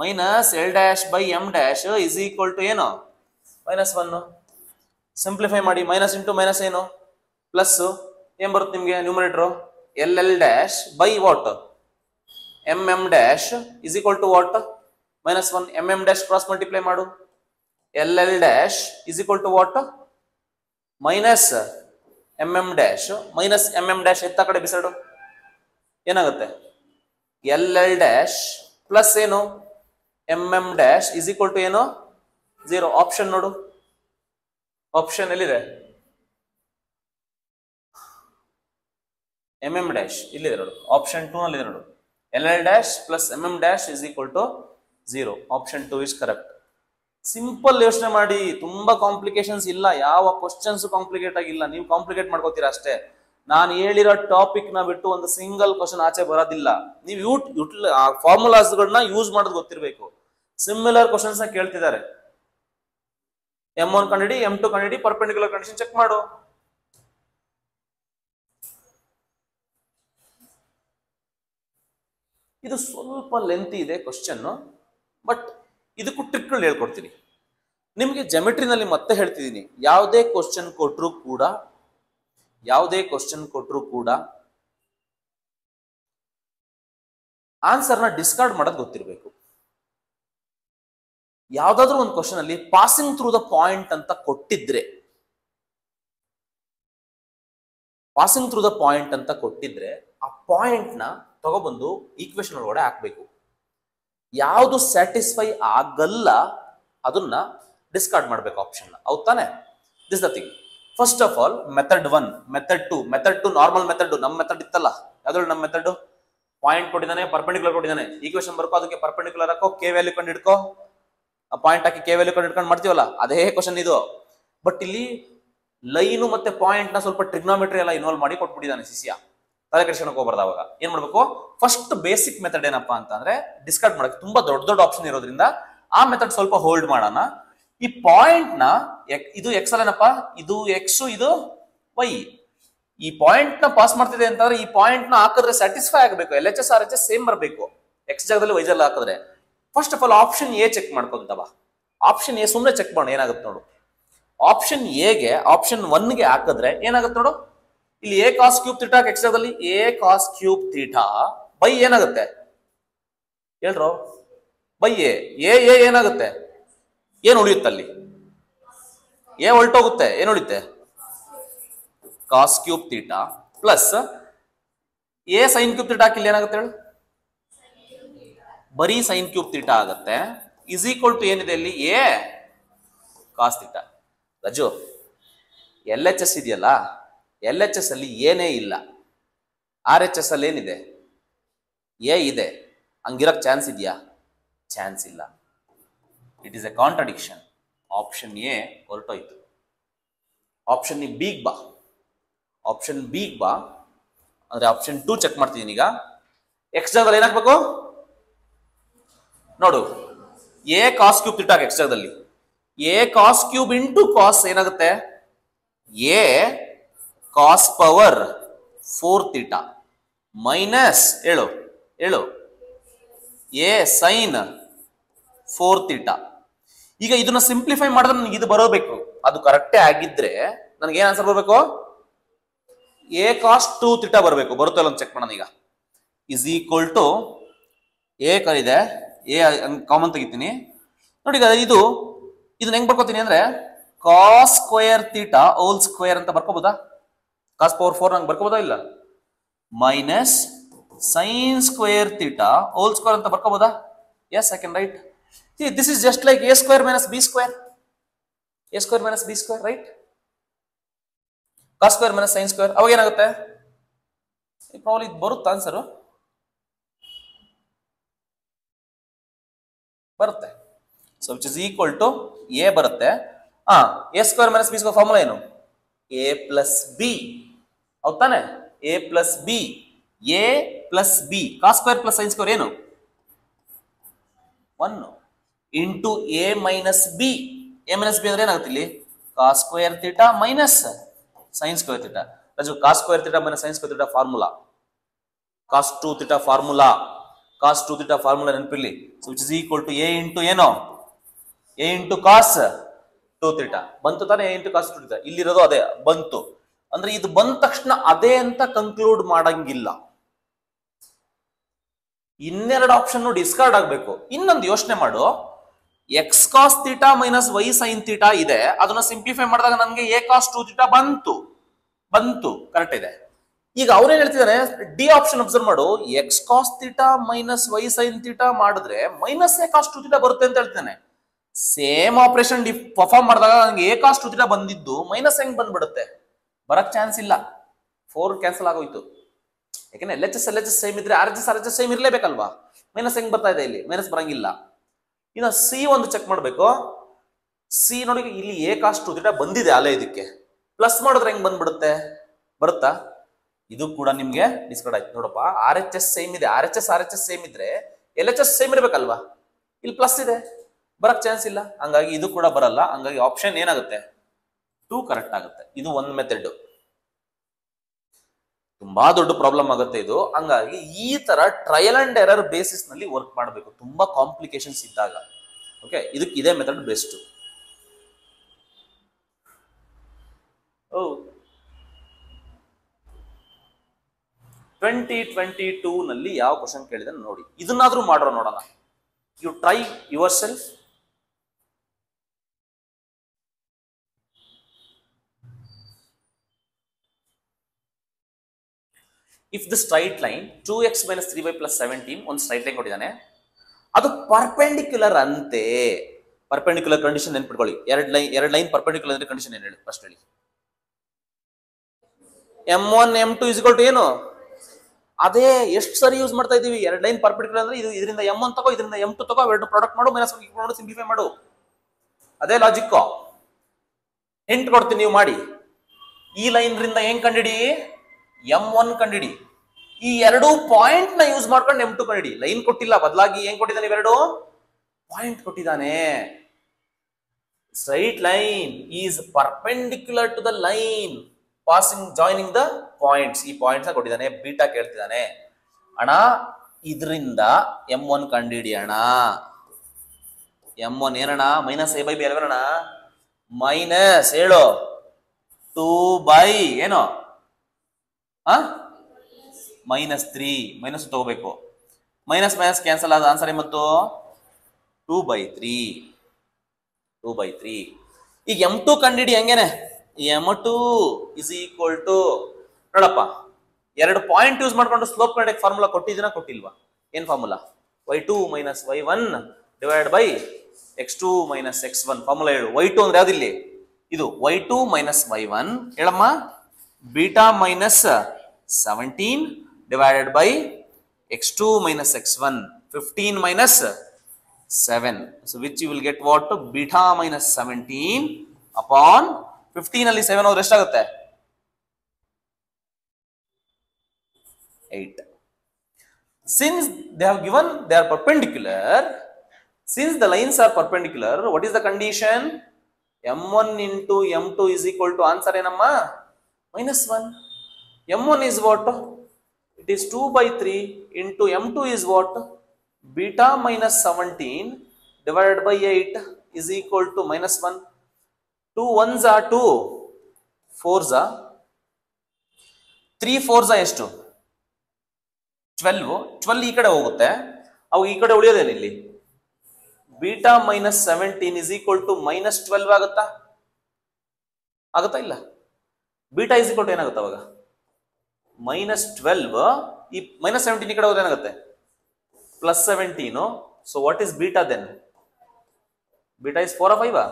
-L'/m' is equal to ಏನು? -1. ಸಿಂಪ್ಲಿಫೈ ಮಾಡಿ. ಮೈನಸ್ ಇಂಟು ಮೈನಸ್ ಏನು? ಪ್ಲಸ್. ಏನ್ ಬರುತ್ತೆ ನಿಮ್ಗೆ numerator? LL' what? MM' is equal to what? -1. MM' cross multiply ಮಾಡು. LL' is equal to what? -MM' minus MM' ಎತ್ತ ಕಡೆ ಬಿಸಾಡು, ಏನಾಗುತ್ತೆ? LL' ಪ್ಲಸ್ ಏನು? MM' is equal to ಏನು? 0. ಆಪ್ಷನ್ ನೋಡು, ಆಪ್ಷನ್ ಎಲ್ಲಿದೆ? MM' ಇಲ್ಲಿದೆ ನೋಡು, ಆಪ್ಷನ್ 2 ನಲ್ಲಿ ಇದೆ ನೋಡು. LL' plus MM' is equal to 0. Option 2 is correct. Simple ಯೋಚನೆ ಮಾಡಿ, ತುಂಬಾ ಕಾಂಪ್ಲಿಕೇಶನ್ಸ್ ಇಲ್ಲ, ಯಾವ ಕ್ವಶನ್ಸ್ ಕಾಂಪ್ಲಿಕೇಟ್ ಆಗಿಲ್ಲ. ನೀವು ಕಾಂಪ್ಲಿಕೇಟ್ ಮಾಡ್ಕೋತೀರಾ ಅಷ್ಟೇ. ನಾನು ಹೇಳಿರೋ ಟಾಪಿಕ್ ನ ಬಿಟ್ಟು ಒಂದು ಸಿಂಗಲ್ ಕ್ವಶನ್ ಆಚೆ ಬರೋದಿಲ್ಲ. ನೀವು ಫಾರ್ಮುಲಾಸ್ಗಳನ್ನ ಯೂಸ್ ಮಾಡೋದು ಗೊತ್ತಿರಬೇಕು. ಸಿಮಿಲರ್ ಕ್ವಶನ್ಸ್ ನ ಕೇಳ್ತಿದ್ದಾರೆ. M1 ಕಂಡಿಡಿ, M2 ಕಂಡಿಡಿ, ಪರ್ಪೆಂಡಿಕ್ಯುಲರ್ ಕಂಡೀಷನ್ ಚೆಕ್ ಮಾಡು. ಇದು ಸ್ವಲ್ಪ ಲೆಂತಿ ಇದೆ ಕ್ವಶನ್, ಬಟ್ ಇದಕ್ಕೂ ಟ್ರಿಕ್ಗಳು ಹೇಳ್ಕೊಡ್ತೀನಿ ನಿಮಗೆ. ಜೆಮೆಟ್ರಿನಲ್ಲಿ ಮತ್ತೆ ಹೇಳ್ತಿದ್ದೀನಿ, ಯಾವುದೇ ಕ್ವಶನ್ ಕೊಟ್ಟರು ಕೂಡ ಆನ್ಸರ್ನ ಡಿಸ್ಕಾರ್ಡ್ ಮಾಡೋದು ಗೊತ್ತಿರಬೇಕು. ಯಾವ್ದಾದ್ರು ಒಂದು ಕ್ವಶನ್ ಅಲ್ಲಿ ಪಾಸಿಂಗ್ ಥ್ರೂ ದ ಪಾಯಿಂಟ್ ಅಂತ ಕೊಟ್ಟಿದ್ರೆ, ಆ ಪಾಯಿಂಟ್ ನ ತಗೊಬಂದು ಈಕ್ವೇಶನ್ ಒಳಗಡೆ ಹಾಕ್ಬೇಕು. ಯಾವುದು ಸ್ಯಾಟಿಸ್ಫೈ ಆಗಲ್ಲ ಅದನ್ನ ಡಿಸ್ಕಾರ್ಡ್ ಮಾಡ್ಬೇಕು ಆಪ್ಷನ್. ಹೌದ್ ತಾನೆ? This the thing. First of all method 1, method 2 normal method. ನಮ್ಮ ಮೆಥಡ್ ಇತ್ತಲ್ಲ, ಯಾವ್ದು ನಮ್ಮ ಮೆಥಡ್? ಪಾಯಿಂಟ್ ಕೊಟ್ಟಿದ್ದಾನೆ, ಪರ್ಪೆಂಡಿಕ್ಯುಲರ್ ಕೊಟ್ಟಿದ್ದಾನೆ, ಈಕ್ವೇಶನ್ ಬರ್ಕೋ, ಅದಕ್ಕೆ ಪರ್ಪೆಂಡಿಕ್ಯುಲರ್ ಹಾಕೋ, ಕೆ ವ್ಯಾಲ್ಯೂ ಕಂಡು ಹಿಡ್ಕೋ, ಆ ಪಾಯಿಂಟ್ ಹಾಕಿ ಕೆ ವ್ಯಾಲ್ಯೂ ಕಂಡು ಹಿಡ್ಕೊಂಡು ಮಾಡ್ತೀವಲ್ಲ, ಅದೇ ಕ್ವಶನ್ ಇದು. ಬಟ್ ಇಲ್ಲಿ ಲೈನು ಮತ್ತೆ ಪಾಯಿಂಟ್ ನ ಸ್ವಲ್ಪ ಟ್ರಿಗ್ನೋಮೆಟ್ರಿ ಎಲ್ಲ ಇನ್ವಾಲ್ವ್ ಮಾಡಿ ಕೊಟ್ಬಿಟ್ಟಿದ್ದಾನೆ ಶಿಷ್ಯ. ತಲೆ ಕೆಡಿಸ್ಕೊಳಕ್ ಹೋಗ್ಬಾರ್ದು. ಅವಾಗ ಏನ್ ಮಾಡ್ಬೇಕು? ಫಸ್ಟ್ ಬೇಸಿಕ್ ಮೆಥಡ್ ಏನಪ್ಪಾ ಅಂತಂದ್ರೆ ಡಿಸ್ಕಾರ್ಡ್ ಮಾಡಕ್ಕೆ ತುಂಬಾ ದೊಡ್ಡ ಆಪ್ಷನ್ ಇರೋದ್ರಿಂದ ಆ ಮೆಥಡ್ ಸ್ವಲ್ಪ ಹೋಲ್ಡ್ ಮಾಡೋಣ. ಈ ಪಾಯಿಂಟ್ ನ ಇದು ಎಕ್ಸ್ ಅಲ್ಲೇನಪ್ಪ, ಇದು ಎಕ್ಸ್, ಇದು ವೈ. ಈ ಪಾಯಿಂಟ್ ನ ಪಾಸ್ ಮಾಡ್ತಿದೆ ಅಂತಂದ್ರೆ ಈ ಪಾಯಿಂಟ್ ನ ಹಾಕಿದ್ರೆ ಸ್ಯಾಟಿಸ್ಫೈ ಆಗಬೇಕು. LHS RHS ಸೇಮ್ ಬರಬೇಕು. ಎಕ್ಸ್ ಜಾಗದಲ್ಲಿ ವೈ ಜಾಗದಲ್ಲಿ ಹಾಕಿದ್ರೆ first of all option a check ಮಾಡ್ಕೊಂತವ. ಆಪ್ಷನ್ ಎ ಸುಮ್ಮನೆ ಚೆಕ್ ಮಾಡೋಣ ಏನಾಗುತ್ತೆ ನೋಡು. ಆಪ್ಷನ್ ಎಗೆ ಆಪ್ಷನ್ 1 ಗೆ ಹಾಕಿದ್ರೆ ಏನಾಗುತ್ತೆ ನೋಡು. ಇಲ್ಲಿ a cos cube theta x ಜಾಗದಲ್ಲಿ a cos cube theta by ಏನಾಗುತ್ತೆ ಹೇಳ್ರೋ? ಬೈ ಎ ಏನಾಗುತ್ತೆ? ಏನ್ ಉಳಿಯುತ್ತೆ ಅಲ್ಲಿ? ಎ ಹೊಲ್ಟೋಗುತ್ತೆ. ಏನ್ ಉಳಿಯುತ್ತೆ? Cos cube theta plus a sine cube theta. ಇಲ್ಲಿ ಏನಾಗುತ್ತೆ ಹೇಳು? ಬರೀ ಸೈನ್ ಕ್ಯೂಬ್ ಥೀಟಾ ಆಗುತ್ತೆ. ಇಸ್ ಈಕ್ವಲ್ ಟು ಏನಿದೆ ಇಲ್ಲಿ ಎ ಕಾಸ್ ಥೀಟಾ. ರಜು ಎಲ್ ಎಚ್ ಎಸ್ ಇದೆಯಲ್ಲ, ಎಲ್ ಎಚ್ ಎಸ್ ಅಲ್ಲಿ ಏನೇ ಇಲ್ಲ, ಆರ್ ಎಚ್ ಎಸ್ ಅಲ್ಲಿ ಏನಿದೆ ಎ ಇದೆ. ಹಂಗಿರಕ್ ಚಾನ್ಸ್ ಇದೆಯಾ? ಚಾನ್ಸ್ ಇಲ್ಲ. It is a contradiction. Option a ಹೊರಟೋಯ್ತು. ಆಪ್ಷನ್ ಬಿಗ್ ಬಾ. ಆಪ್ಷನ್ ಬಿಗ್ ಬಾ ಅಂದ್ರೆ ಆಪ್ಷನ್ 2 ಚೆಕ್ ಮಾಡ್ತಿದ್ದೀನಿ ಈಗ. ಎಕ್ಸ್ ಜಾಗದಲ್ಲಿ ಏನಾಗಬೇಕು ನೋಡು, a cos cube theta x ಜಾಗದಲ್ಲಿ a cos cube into cos ಏನಾಗುತ್ತೆ, a cos power 4 theta minus ಹೇಳು ಎ ಸೈನ್ 4 ಥೀಟಾ. ಈಗ ಇದನ್ನ ಸಿಂಪ್ಲಿಫೈ ಮಾಡಿದ್ರೆ ನನಗೆ ಇದು ಬರೋಬೇಕು. ಅದು ಕರೆಕ್ಟೇ ಆಗಿದ್ರೆ ನನಗೆ ಏನ್ ಆನ್ಸರ್ ಬರಬೇಕು? ಎ ಕಾಸ್ 2 ಥೀಟಾ ಬರಬೇಕು. ಬರುತ್ತೋ ಇಲ್ಲ ಚೆಕ್ ಮಾಡೋಣ ಈಗ. ಇಸ್ ಈಕ್ವಲ್ ಟು ಎ ಇದೆ, ಎ ಕಾಮನ್ ತೆಗಿತೀನಿ ನೋಡಿ. ಈಗ ಇದನ್ನ ಹೆಂಗ್ ಬರ್ಕೋತೀನಿ ಅಂದ್ರೆ cos square theta whole square ಅಂತ ಬರ್ಕೋಬಹುದಾ? ಕಾಸ್ ಪವರ್ 4 ನಂಗೆ ಬರ್ಕೋಬಹುದಾ ಇಲ್ಲ? Minus sine square theta whole square ಅಂತ ಬರ್ಕೋಬಹುದಾ? Yes, I can write. This is just like a square minus b square. A square minus b square, right? Cos square minus sine square, ಅವಾಗ ಏನಾಗುತ್ತೆ? Probably ಇದು ಬರುತ್ತಾ answer? ಬರುತ್ತೆ. So which is equal to a ಬರುತ್ತೆ. A square minus b square formula ಏನು? A plus b. ಹೌದ್ ತಾನೆ? A plus b, a plus b. Cos square plus sine square ಏನು? 1 into a minus b. A minus b ಅಂದ್ರೆ ಏನಾಗುತ್ತೆ ಇಲ್ಲಿ? Cos square theta minus sine square theta. Cos square theta minus sine square theta formula, cos 2 theta formula, cos 2 theta formula ನೆನಪಿರ್ಲಿ. So which is equal to A into ಏನೋ, A into cos 2 theta ಬಂತು ತಾನೆ? A into cos 2 theta ಇಲ್ಲಿರೋದು ಅದೇ ಬಂತು. ಅಂದ್ರೆ ಇದು ಬಂದ ತಕ್ಷಣ ಅದೇ ಅಂತ ಕನ್ಕ್ಲೂಡ್ ಮಾಡಂಗಿಲ್ಲ. ಇನ್ನೆರಡು ಆಪ್ಷನ್ ಡಿಸ್ಕಾರ್ಡ್ ಆಗ್ಬೇಕು. ಇನ್ನೊಂದು ಯೋಚನೆ ಮಾಡು, x cos theta minus y sine theta ಇದೆ. ಅದನ್ನ ಸಿಂಪ್ಲಿಫೈ ಮಾಡಿದಾಗ ನನಗೆ ಎ ಕಾಸ್ 2 ಥೀಟಾ ಬಂತು ಕರೆಕ್ಟ್ ಇದೆ. ಈಗ ಅವ್ರೇನ್ ಹೇಳ್ತಿದ್ದಾರೆ, ಡಿ ಆಪ್ಷನ್ ಅಬ್ಸರ್ವ್ ಮಾಡು. X cos theta minus y sine theta ಮಾಡಿದ್ರೆ ಮೈನಸ್ ಎ ಕಾಸ್ 2 ಥೀಟಾ ಬರುತ್ತೆ ಅಂತ ಹೇಳ್ತಾನೆ. ಸೇಮ್ ಆಪರೇಷನ್ ಪರ್ಫಾರ್ಮ್ ಮಾಡಿದಾಗ ನನಗೆ ಎ ಕಾಸ್ 2 ಥೀಟಾ ಬಂದಿದ್ದು ಮೈನಸ್ ಹೆಂಗ್ ಬಂದ್ಬಿಡುತ್ತೆ? ಬರಕ್ ಚಾನ್ಸ್ ಇಲ್ಲ. 4 ಕ್ಯಾನ್ಸಲ್ ಆಗೋಯ್ತು. ಯಾಕಂದ್ರೆ ಎಲ್ ಎಚ್ ಎಸ್ ಸೇಮ್ ಇದ್ರೆ ಆರ್ ಎಚ್ ಎಸ್ ಸೇಮ್ ಇರ್ಲೇಬೇಕಲ್ವಾ? ಮೈನಸ್ ಹೆಂಗ್ ಬರ್ತಾ ಇದೆ ಇಲ್ಲಿ? ಮೈನಸ್ ಬರಂಗಿಲ್ಲ. ಇನ್ನು ಸಿ ಒಂದು ಚೆಕ್ ಮಾಡ್ಬೇಕು. ಸಿ ನೋಡಿ, ಇಲ್ಲಿ ಎ ಕಾಸ್ 2 ಥೀಟಾ ಬಂದಿದೆ ಅಲ್ಲೇ, ಇದಕ್ಕೆ ಪ್ಲಸ್ ಮಾಡಿದ್ರೆ ಹೆಂಗ್ ಬಂದ್ಬಿಡುತ್ತೆ? ಬರುತ್ತಾ? ಇದು ಕೂಡ ನಿಮ್ಗೆ ಡಿಸ್ಕೌಂಟ್ ಆಯ್ತು ನೋಡಪ್ಪ. ಆರ್ ಎಚ್ ಎಸ್ ಸೇಮ್ ಇದೆ, ಆರ್ ಎಚ್ ಎಸ್ ಸೇಮ್ ಇದ್ರೆ ಎಲ್ ಎಚ್ ಎಸ್ ಸೇಮ್ ಇರ್ಬೇಕಲ್ವಾ? ಇಲ್ಲಿ ಪ್ಲಸ್ ಇದೆ, ಬರಕ್ ಚಾನ್ಸ್ ಇಲ್ಲ. ಹಂಗಾಗಿ ಇದು ಕೂಡ ಬರಲ್ಲ. ಹಂಗಾಗಿ ಆಪ್ಷನ್ ಏನಾಗುತ್ತೆ? 2 ಕರೆಕ್ಟ್ ಆಗುತ್ತೆ. ಇದು ಒಂದು ಮೆಥಡ್. ತುಂಬಾ ದೊಡ್ಡ ಪ್ರಾಬ್ಲಮ್ ಆಗುತ್ತೆ ಇದು. ಹಂಗಾಗಿ ಈ ತರ ಟ್ರಯಲ್ ಅಂಡ್ ಎರರ್ ಬೇಸಿಸ್ ನಲ್ಲಿ ವರ್ಕ್ ಮಾಡಬೇಕು ತುಂಬಾ ಕಾಂಪ್ಲಿಕೇಶನ್ಸ್ ಇದ್ದಾಗ. ಓಕೆ, ಇದಕ್ಕೆ ಇದೇ ಮೆಥಡ್ ಬೆಸ್ಟ್. 2022 ನಲ್ಲಿ ಯಾವ ಕ್ವಶನ್ ಕೇಳಿದ ನೋಡಿ. ಇದನ್ನಾದ್ರೂ ಮಾಡ್ರೋ ನೋಡೋಣ. You try yourself. If the straight line 2x minus 3y plus 17 ಒಂದು ಸ್ಟ್ರೈಟ್ ಲೈನ್ ಕೊಟ್ಟಿದ್ದಾನೆ, ಅದು ಪರ್ಪೆಂಡಿಕ್ಯುಲರ್ ಅಂತೆ. ಪರ್ಪೆಂಡಿಕ್ಯುಲರ್ ಕಂಡೀಷನ್ ನೆನ್ಪಿಟ್ಕೊಳ್ಳಿ. ಎರಡು ಲೈನ್ ಪರ್ಪೆಂಡಿಕ್ಯುಲರ್ ಅಂದ್ರೆ ಕಂಡೀಷನ್ ಏನು ಹೇಳಿ ಫಸ್ಟ್ ಹೇಳಿ. m1 m2 is equal to ಏನು? ಅದೇ ಎಷ್ಟು ಸರಿ ಯೂಸ್ ಮಾಡ್ತಾ ಇದೀವಿ. ಎರಡು ಲೈನ್ ಪರ್ಪೆಂಡಿಕ್ಯುಲರ್ ಅಂದ್ರೆ ಇದರಿಂದ m1 ತಗೋ, ಇದರಿಂದ m2 ತಗೋ, ಎರಡು ಪ್ರಾಡಕ್ಟ್ ಮಾಡು, ಮೈನಸ್ ಮಾಡು, ಸಿಂಪ್ಲಿಫೈ ಮಾಡು. ಅದೇ ಲಾಜಿಕ್. ಹಿಂಟ್ ಕೊಡ್ತೀನಿ, ನೀವು ಮಾಡಿ. ಈ ಲೈನ್ ರಿಂದ ಏನ್ ಕಂಡಿಡಿ? m1 ಕಂಡಿಡಿ. ಈ ಎರಡು ಪಾಯಿಂಟ್ ನ ಯೂಸ್ ಮಾಡ್ಕೊಂಡು m2 ಕಂಡಿಡಿ. ಲೈನ್ ಕೊಟ್ಟಿಲ್ಲ, ಬದಲಾಗಿ ಏನ್ ಕೊಟ್ಟಿದ್ದಾನೆ? ಇವೆರಡು ಪಾಯಿಂಟ್ ಕೊಟ್ಟಿದ್ದಾನೆ. Straight line is perpendicular to the line passing joining the points. ಈ ಪಾಯಿಂಟ್ಸ್ ಕೊಟ್ಟಿದ್ದಾನೆ, ಬೀಟಾ ಕೇಳ್ತಿದ್ದಾನೆ. ಅಣ್ಣ ಇದರಿಂದ m1 ಕಂಡಿಡಿ ಅಣ್ಣ. m1 ಏನಣ್ಣ? ಮೈನಸ್ a by b ಅಲ್ವಣ್ಣ? ಮೈನಸ್ ಹೇಳು 2 ಏನು? -3 ಮೈನಸ್ ತಗೋಬೇಕು. ಮೈನಸ್ ಮೈನಸ್ ಕ್ಯಾನ್ಸಲ್ ಆದ ಆನ್ಸರ್ ಮತ್ತು 2/3. ಈಗ m2 ಕಂಡಿಡಿ ಹಂಗೇನೆ. m2 is equal to ನೋಡಪ್ಪ, ಎರಡು ಪಾಯಿಂಟ್ ಯೂಸ್ ಮಾಡ್ಕೊಂಡು ಸ್ಲೋಪ್ ಕಂಡಕ್ಟ್ ಫಾರ್ಮುಲಾ ಕೊಟ್ಟಿದ್ದೀನ ಕೊಟ್ಟಿಲ್ವಾ? ಏನ್ formula? y2 minus y1 divide by x2 minus x1 formula ಹೇಳು. y2 ಅಂದ್ರೆ ಯಾವ್ದಿಲ್ಲಿ ಇದು y2 ಮೈನಸ್ y1 ಹೇಳಮ್ಮ. Beta minus 17 divided by x2 minus x1 15 minus 7, so which you will get what? Beta minus 17 upon 15 ಅಲ್ಲಿ 7 ಹೋದ್ರೆ ಎಷ್ಟಾಗುತ್ತೆ? 8. Since they have given they are perpendicular, since the lines are perpendicular, what is the condition? m1 into m2 is equal to answer ಏನಮ್ಮ? -1. m1 is what? It is 2 by 3 into m2 is what? Beta minus 17 divided by 8 is equal to -1. 2 1s are 2, 4s are 3 4s are ಎಷ್ಟು? 12. 12 ಈ ಕಡೆ ಹೋಗುತ್ತೆ, ಅವಾಗ ಈ ಕಡೆ ಉಳಿಯೋದೇನು ಇಲ್ಲಿ? Beta minus 17 is equal to -12 ಆಗುತ್ತಾ? ಆಗುತ್ತಾ ಇಲ್ಲ? ಬೀಟಾ is equal to ಏನಾಗುತ್ತೆ ಅವಾಗ? -12. ಈ -17 ಈ ಕಡೆ ಹೋದ್ರೆ ಏನಾಗುತ್ತೆ? +17. So what is beta then? Beta is 4 or 5?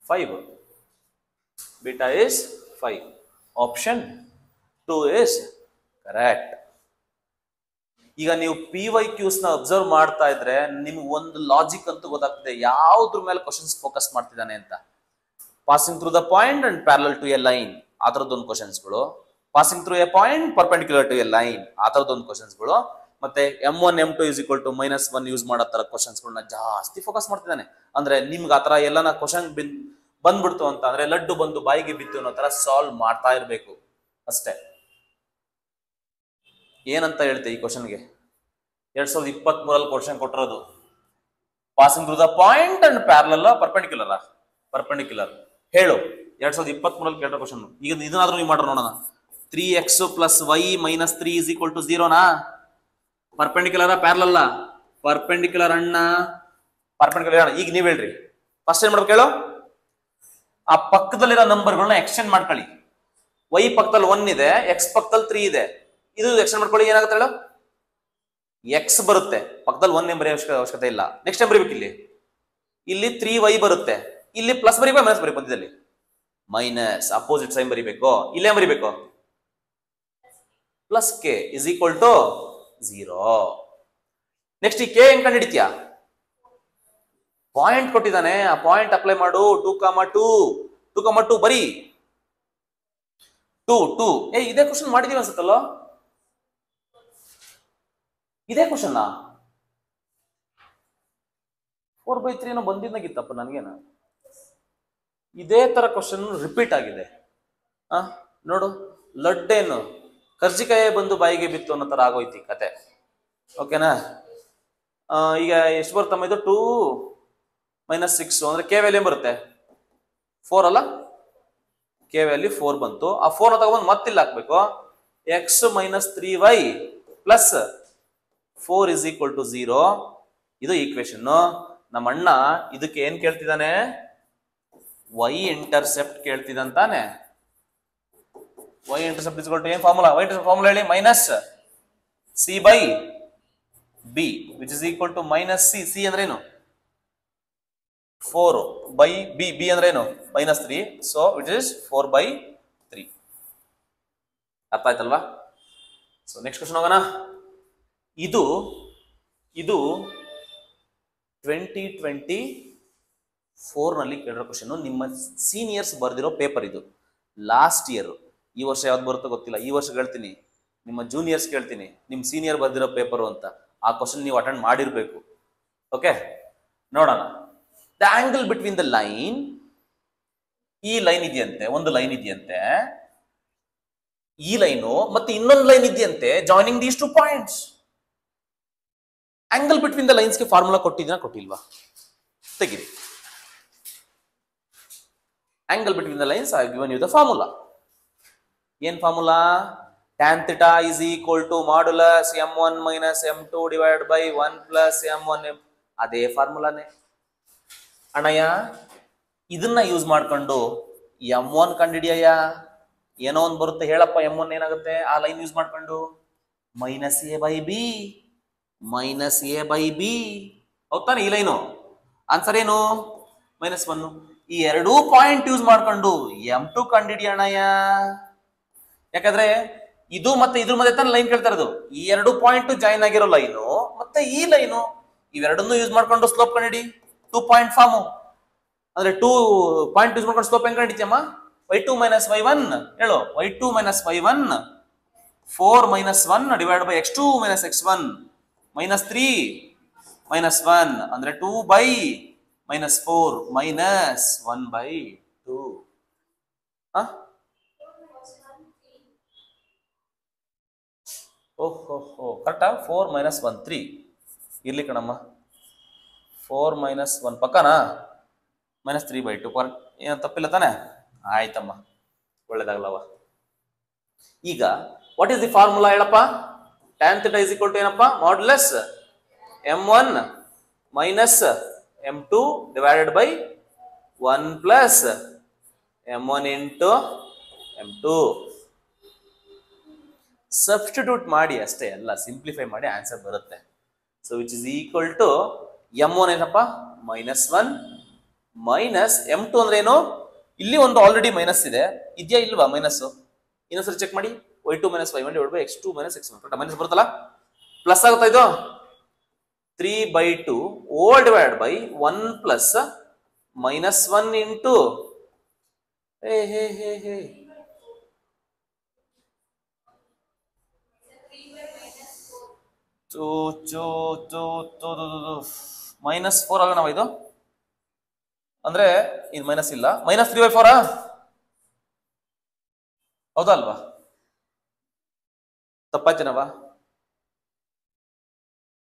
5. Beta is 5. Option 2 is correct. ಈಗ ನೀವು PYQs ನ ಅಬ್ಸರ್ವ್ ಮಾಡ್ತಾ ಇದ್ರೆ ನಿಮ್ಗೆ ಒಂದು ಲಾಜಿಕ್ ಅಂತೂ ಗೊತ್ತಾಗ್ತದೆ, ಯಾವ್ದ್ರ ಮೇಲೆ ಕ್ವಶನ್ಸ್ ಫೋಕಸ್ ಮಾಡ್ತಿದ್ದಾನೆ ಅಂತ. Passing through the point and parallel to a line ಆ ಥರದ್ದೊಂದು ಕ್ವಶನ್ಸ್ಗಳು, passing through a point perpendicular to a line ಆ ಥರದ್ದೊಂದು ಕ್ವಶನ್ಸ್ಗಳು, ಮತ್ತೆ m1 m2 is equal to -1 use ಮಾಡೋ ತರ ಕ್ವಶನ್ಸ್ಗಳನ್ನ ಜಾಸ್ತಿ ಫೋಕಸ್ ಮಾಡ್ತಿದ್ದಾನೆ. ಅಂದ್ರೆ ನಿಮ್ಗೆ ಆತರ ಎಲ್ಲನ ಕ್ವಶನ್ ಬಂದ್ಬಿಡ್ತು ಅಂತ ಅಂದ್ರೆ ಲಡ್ಡು ಬಂದು ಬಾಯಿಗೆ ಬಿತ್ತು ಅನ್ನೋ ತರ ಸಾಲ್ವ್ ಮಾಡ್ತಾ ಇರ್ಬೇಕು ಅಷ್ಟೇ. ಏನಂತ ಹೇಳ್ತೆ ಈ ಕ್ವಶನ್ಗೆ? 2023 ಕ್ವಶನ್ ಕೊಟ್ಟಿರೋದು passing through the point and parallel perpendicular perpendicular ಹೇಳು. 2023 ಕೇಳಿರೋ ಕ್ವಶನ್. ಈಗ ಇದನ್ನಾದ್ರೂ ನೀವು ಮಾಡ್ರ ನೋಡೋಣ. 3x + y - 3 is equal to 0 ನಾ? Perpendicular parallel? ಪರ್ಪೆಂಡಿಕ್ಯುಲರ್ ಅಣ್ಣ, ಪರ್ಪೆಂಡಿಕ್ಯುಲರ್ ಅಣ್ಣ. ಈಗ ನೀವ್ ಹೇಳ್ರಿ, ಫಸ್ಟ್ ಏನ್ ಮಾಡ್ಬೇಕು ಹೇಳು? ಆ ಪಕ್ಕದಲ್ಲಿರೋ ನಂಬರ್ಗಳನ್ನ ಎಕ್ಸ್ಟೆಂಡ್ ಮಾಡ್ಕೊಳ್ಳಿ. y ಪಕ್ಕದಲ್ಲಿ 1 ಇದೆ, x ಪಕ್ಕದಲ್ಲಿ 3 ಇದೆ. ಇದು ಎಕ್ಸ್ಟೆಂಡ್ ಮಾಡ್ಕೊಳ್ಳಿ, ಏನಾಗುತ್ತೆ ಹೇಳು? x ಬರುತ್ತೆ, ಪಕ್ಕದಲ್ಲಿ 1 ಬರೆಯೋ ಅವಶ್ಯಕತೆ ಇಲ್ಲ. ನೆಕ್ಸ್ಟ್ ಟೈಮ್ ಬರೀಬೇಕು, ಇಲ್ಲಿ 3y ಬರುತ್ತೆ, ಇಲ್ಲಿ ಪ್ಲಸ್ ಬರೀಬೇಕು ಮೈನಸ್ ಬರೀಬೇಕು, ಮಧ್ಯದಲ್ಲಿ ಮೈನಸ್ ಅಪೋಸಿಟ್ ಸೈನ್ ಬರೀಬೇಕು. ಇಲ್ಲೇ ಬರೀಬೇಕು +k is equal to 0. Next ಈ k ಹೆಂಗ್ ಕಂಡುಹಿಡಿತೀಯಾ? ಪಾಯಿಂಟ್ ಕೊಟ್ಟಿದ್ದಾನೆ, ಆ ಪಾಯಿಂಟ್ ಅಪ್ಲೈ ಮಾಡು. 2,2 ಬರೀ 2. ಇದೇ ಕ್ವಶನ್ ಮಾಡಿದೀವಿ ಅನ್ಸುತ್ತಲ್ಲ? ಇದೇ ಕ್ವಶನ್ 4/3 ಏನೋ ಬಂದಿದ್ದಾಗಿತ್ತಪ್ಪ ನನಗೇನ. ಇದೇ ತರ ಕ್ವಶನ್ ರಿಪೀಟ್ ಆಗಿದೆ. ನೋಡು, ಲಡ್ಡೇನು ಕರ್ಜಿಕಾಯಿ ಬಂದು ಬಾಯಿಗೆ ಬಿತ್ತು ಅನ್ನೋ ತರ ಆಗೋಯ್ತು ಈ ಕತೆ. ಓಕೆನಾ? ಈಗ ಎಷ್ಟು ಬರ್ತಮ್ಮ ಇದು? 2 - 6 ಅಂದ್ರೆ ಕೆ ವ್ಯಾಲ್ಯೂ ಬರುತ್ತೆ 4 ಅಲ್ಲ? ಕೆ ವ್ಯಾಲ್ಯೂ 4 ಬಂತು. ಆ 4 ತಗೊಂಡು ಮತ್ತಿಲ್ಲ ಹಾಕ್ಬೇಕು. x - 3y + 4 is equal to 0. ಇದು ಈಕ್ವೇಶನ್. ನಮ್ಮ ಅಣ್ಣ ಇದಕ್ಕೆ ಏನ್ ಕೇಳ್ತಿದ್ದಾನೆ? y ಇಂಟರ್ಸೆಪ್ಟ್ ಕೇಳ್ತಿದಂತಾನೆ. y intercept is equal to ಏನ್ ಫಾರ್ಮುಲಾ? y intercept ಫಾರ್ಮುಲಾ ಹೇಳಿ. -c/b which is equal to -c. c ಅಂದ್ರೆ ಏನು? 4/b. b ಅಂದ್ರೆ ಏನು? -3. so it is 4/3. ಅರ್ಥ ಆಯ್ತಲ್ವಾ? ಸೊ ನೆಕ್ಸ್ಟ್ ಕ್ವಶನ್ ಹೋಗೋಣ. ಇದು 2024 ನಲ್ಲಿ ಕೇಳಿರೋ ಕ್ವಶನ್. ನಿಮ್ಮ ಸೀನಿಯರ್ಸ್ ಬರೆದಿರೋ ಪೇಪರ್ ಇದು. ಲಾಸ್ಟ್ ಇಯರ್, ಈ ವರ್ಷ ಯಾವ್ದು ಬರುತ್ತೋ ಗೊತ್ತಿಲ್ಲ. ಈ ವರ್ಷ ಹೇಳ್ತೀನಿ, ನಿಮ್ಮ ಜೂನಿಯರ್ಸ್ ಕೇಳ್ತೀನಿ, ನಿಮ್ ಸೀನಿಯರ್ ಬರ್ದಿರೋ ಪೇಪರು ಅಂತ. ಆ ಕ್ವಶನ್ ನೀವು ಅಟೆಂಡ್ ಮಾಡಿರ್ಬೇಕು. ಓಕೆ, ನೋಡೋಣ. The angle between the line, ಈ ಲೈನ್ ಇದೆಯಂತೆ, ಒಂದು ಲೈನ್ ಇದೆಯಂತೆ, ಈ ಲೈನು ಮತ್ತೆ ಇನ್ನೊಂದು ಲೈನ್ ಇದೆಯಂತೆ, joining these 2 points. Angle between the ಲೈನ್ಸ್ಗೆ ಫಾರ್ಮುಲಾ ಕೊಟ್ಟಿದ್ದೀನ ಕೊಟ್ಟಿಲ್ವಾ? ತೆಗಿರಿ. Angle between the lines I given you the formula. ಏನ್ formula? tan θ is equal to modulus m1 minus m2 divided by 1 plus m1. ಅದೇ ಫಾರ್ಮುಲಾನೇ ಅಣ್ಣಯ್ಯ. ಇದನ್ನ ಯೂಸ್ ಮಾಡ್ಕೊಂಡು m1 ಕಂಡಿಡಿಯಯ್ಯ. ಏನೋ ಒಂದು ಬರುತ್ತೆ ಹೇಳಪ್ಪ. m1 ಏನಾಗುತ್ತೆ? ಆ ಲೈನ್ ಯೂಸ್ ಮಾಡ್ಕೊಂಡು -a/b minus a by b. ಹೌದಾನೆ? ಈ ಲೈನು ಆನ್ಸರ್ ಏನು? -1. ಈ ಎರಡೂ ಪಾಯಿಂಟ್ ಯೂಸ್ ಮಾಡ್ಕೊಂಡು M2 ಕಂಡಿಡಿಯೋಣಯ್ಯ. ಯಾಕಂದ್ರೆ ಇದು ಮತ್ತೆ ಇದ್ರ ಮಧ್ಯೆ ತಾನೆ ಲೈನ್ ಕೇಳ್ತಾ ಇರೋದು. ಈ ಎರಡು ಪಾಯಿಂಟ್ ಜಾಯಿನ್ ಆಗಿರೋ ಲೈನು ಮತ್ತೆ ಈ ಲೈನು, ಇವೆರಡನ್ನು ಯೂಸ್ ಮಾಡ್ಕೊಂಡು ಸ್ಲೋಪ್ ಕಂಡಿಡಿ. 2 ಪಾಯಿಂಟ್ ಫಾರ್ಮು ಅಂದ್ರೆ 2 ಪಾಯಿಂಟ್ ಯೂಸ್ ಮಾಡ್ಕೊಂಡು ಸ್ಲೋಪ್ ಹೆಂಗ್ ಕಂಡಿದ್ಯಮ್ಮ? y2 minus y1 ಹೇಳು. y2 minus y1 4 minus 1 divided by x2 minus x1 minus 3 minus 1 ಅಂದ್ರೆ 2 by minus 4 minus 1 by 2. ಓಹೋ ಕರೆಕ್ಟಾ? 4 minus 1 3 ಇರ್ಲಿ ಕಣಮ್ಮ. 4 minus 1 ಪಕ್ಕನಾ? -3/2 ಏನು ತಪ್ಪಿಲ್ಲ ತಾನೆ? ಆಯ್ತಮ್ಮ, ಒಳ್ಳೇದಾಗಲ್ಲವ. ಈಗ ವಾಟ್ ಇಸ್ ದಿ ಫಾರ್ಮುಲಾ ಹೇಳಪ್ಪ? tan θ is equal to ಏನಪ್ಪ? Modulus m1 minus m2 divided by 1 plus m1 into m2. Substitute ಮಾಡಿ ಅಷ್ಟೇ, ಎಲ್ಲ ಸಿಂಪ್ಲಿಫೈ ಮಾಡಿ ಆನ್ಸರ್ ಬರುತ್ತೆ. So which is equal to m1 ಏನಪ್ಪ? -1 ಮೈನಸ್ m2 ಅಂದ್ರೆ ಏನು? ಇಲ್ಲಿ ಒಂದು ಆಲ್ರೆಡಿ ಮೈನಸ್ ಇದೆ, ಇದೆಯಾ ಇಲ್ವಾ ಮೈನಸ್? ಇನ್ನೊಂದ್ಸರಿ ಚೆಕ್ ಮಾಡಿ. y2 minus y1 divided by x2 minus x1 correct? Minus ಬರುತ್ತಲ್ಲ, ಪ್ಲಸ್ ಆಗುತ್ತಾ ಇದು? 3/2 all divided by 1 plus -1 into -4 ಅಲ್ಲ ನಾವು ಇದು ಅಂದ್ರೆ ಇದು ಮೈನಸ್ ಇಲ್ಲ, -3/4 ಹೌದಾ ಅಲ್ವಾ? ತಪ್ಪಾಯ್ತೇನವಾ?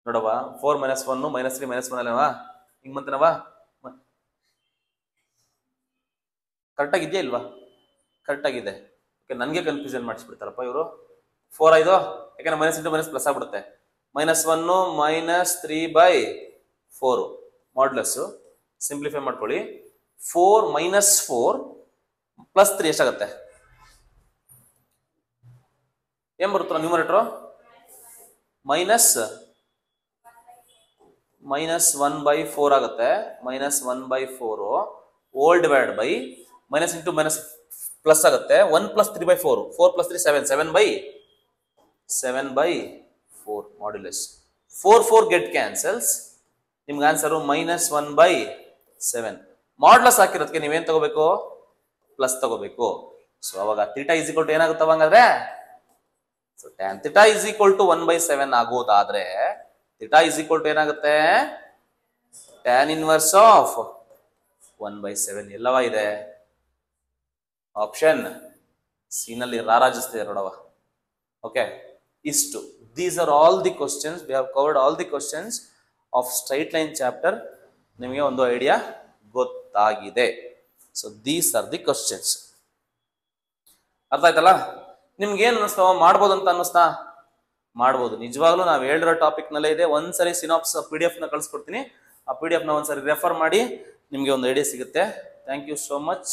ನೋಡವ, 4 minus 1 -3 -1 ಅಲ್ಲವಾ? ಹಿಂಗ್ ಬಂತನವಾ? ಕರೆಕ್ಟ್ ಆಗಿದೆಯಾ ಇಲ್ವಾ? ಕರೆಕ್ಟ್ ಆಗಿದೆ. ಓಕೆ, ನನಗೆ ಕನ್ಫ್ಯೂಷನ್ ಮಾಡಿಸ್ಬಿಡ್ತಾರಪ್ಪ ಇವರು. 4 ಆಯ್ತು, ಯಾಕಂದ್ರೆ ಮೈನಸ್ ಇಂಟು ಮೈನಸ್ ಪ್ಲಸ್ ಆಗ್ಬಿಡುತ್ತೆ. -1 -3/4 ಮಾಡ್ಯುಲಸ್. ಸಿಂಪ್ಲಿಫೈ ಮಾಡ್ಕೊಳ್ಳಿ. 4 - 4 + 3 ಎಷ್ಟಾಗುತ್ತೆ? ಏನ್ ಬರುತ್ತಲ್ಲ ನ್ಯೂಮರೇಟರ್? -1/4 ಆಗುತ್ತೆ. -1/4 whole divide by minus into minus plus ಆಗುತ್ತೆ. 1 + 3/4 4 + 3 7 7/4 ಮಾಡ್ಯುಲಸ್. 4 get cancels. ನಿಮ್ಗೆ ಆನ್ಸರು -1/7. ಮಾಡ್ಯುಲಸ್ ಹಾಕಿರೋದಕ್ಕೆ ನೀವೇನ್ ತಗೋಬೇಕು? ಪ್ಲಸ್ ತಗೋಬೇಕು. ಸೊ ಅವಾಗ θ ಇಸ್ ಈಕ್ವಲ್ ಟು ಏನಾಗುತ್ತವ ಹಂಗಾದ್ರೆ? So tan θ is equal to 1/7 ಆಗೋದಾದ್ರೆ θ ಇಸ್ ಈಕ್ವಲ್ ಟು ಏನಾಗುತ್ತೆ? tan ಇನ್ವರ್ಸ್ ಆಫ್ 1/7 ಎಲ್ಲವ ಇದೆ? ಆಪ್ಷನ್ ಸಿ ನಲ್ಲಿ ರಾರಾಜಿಸ್ತಿದೆ ನೋಡವ. ಓಕೆ, ಇಷ್ಟು. These are all the questions. We have covered all the questions of straight line chapter. ನಿಮಗೆ ಒಂದು ಐಡಿಯಾ ಗೊತ್ತಾಗಿದೆ. So these are the questions. ಅರ್ಥ ಆಯ್ತಲ್ಲ? ನಿಮ್ಗೆ ಏನ್ ಅನ್ನಿಸ್ತಾವ? ಮಾಡ್ಬೋದು ಅಂತ ಅನ್ನಿಸ್ತಾ? ಮಾಡ್ಬೋದು. ನಿಜವಾಗ್ಲೂ ನಾವು ಹೇಳಿರೋ ಟಾಪಿಕ್ ನಲ್ಲೇ ಇದೆ. ಒಂದ್ಸರಿ ಸಿನಾಪ್ಸ್ PDF ನ ಕಳಿಸ್ಕೊಡ್ತೀನಿ. ಆ PDF ನ ಒಂದ್ಸರಿ ರೆಫರ್ ಮಾಡಿ, ನಿಮ್ಗೆ ಒಂದು ಐಡಿಯಾ ಸಿಗುತ್ತೆ. Thank you so much.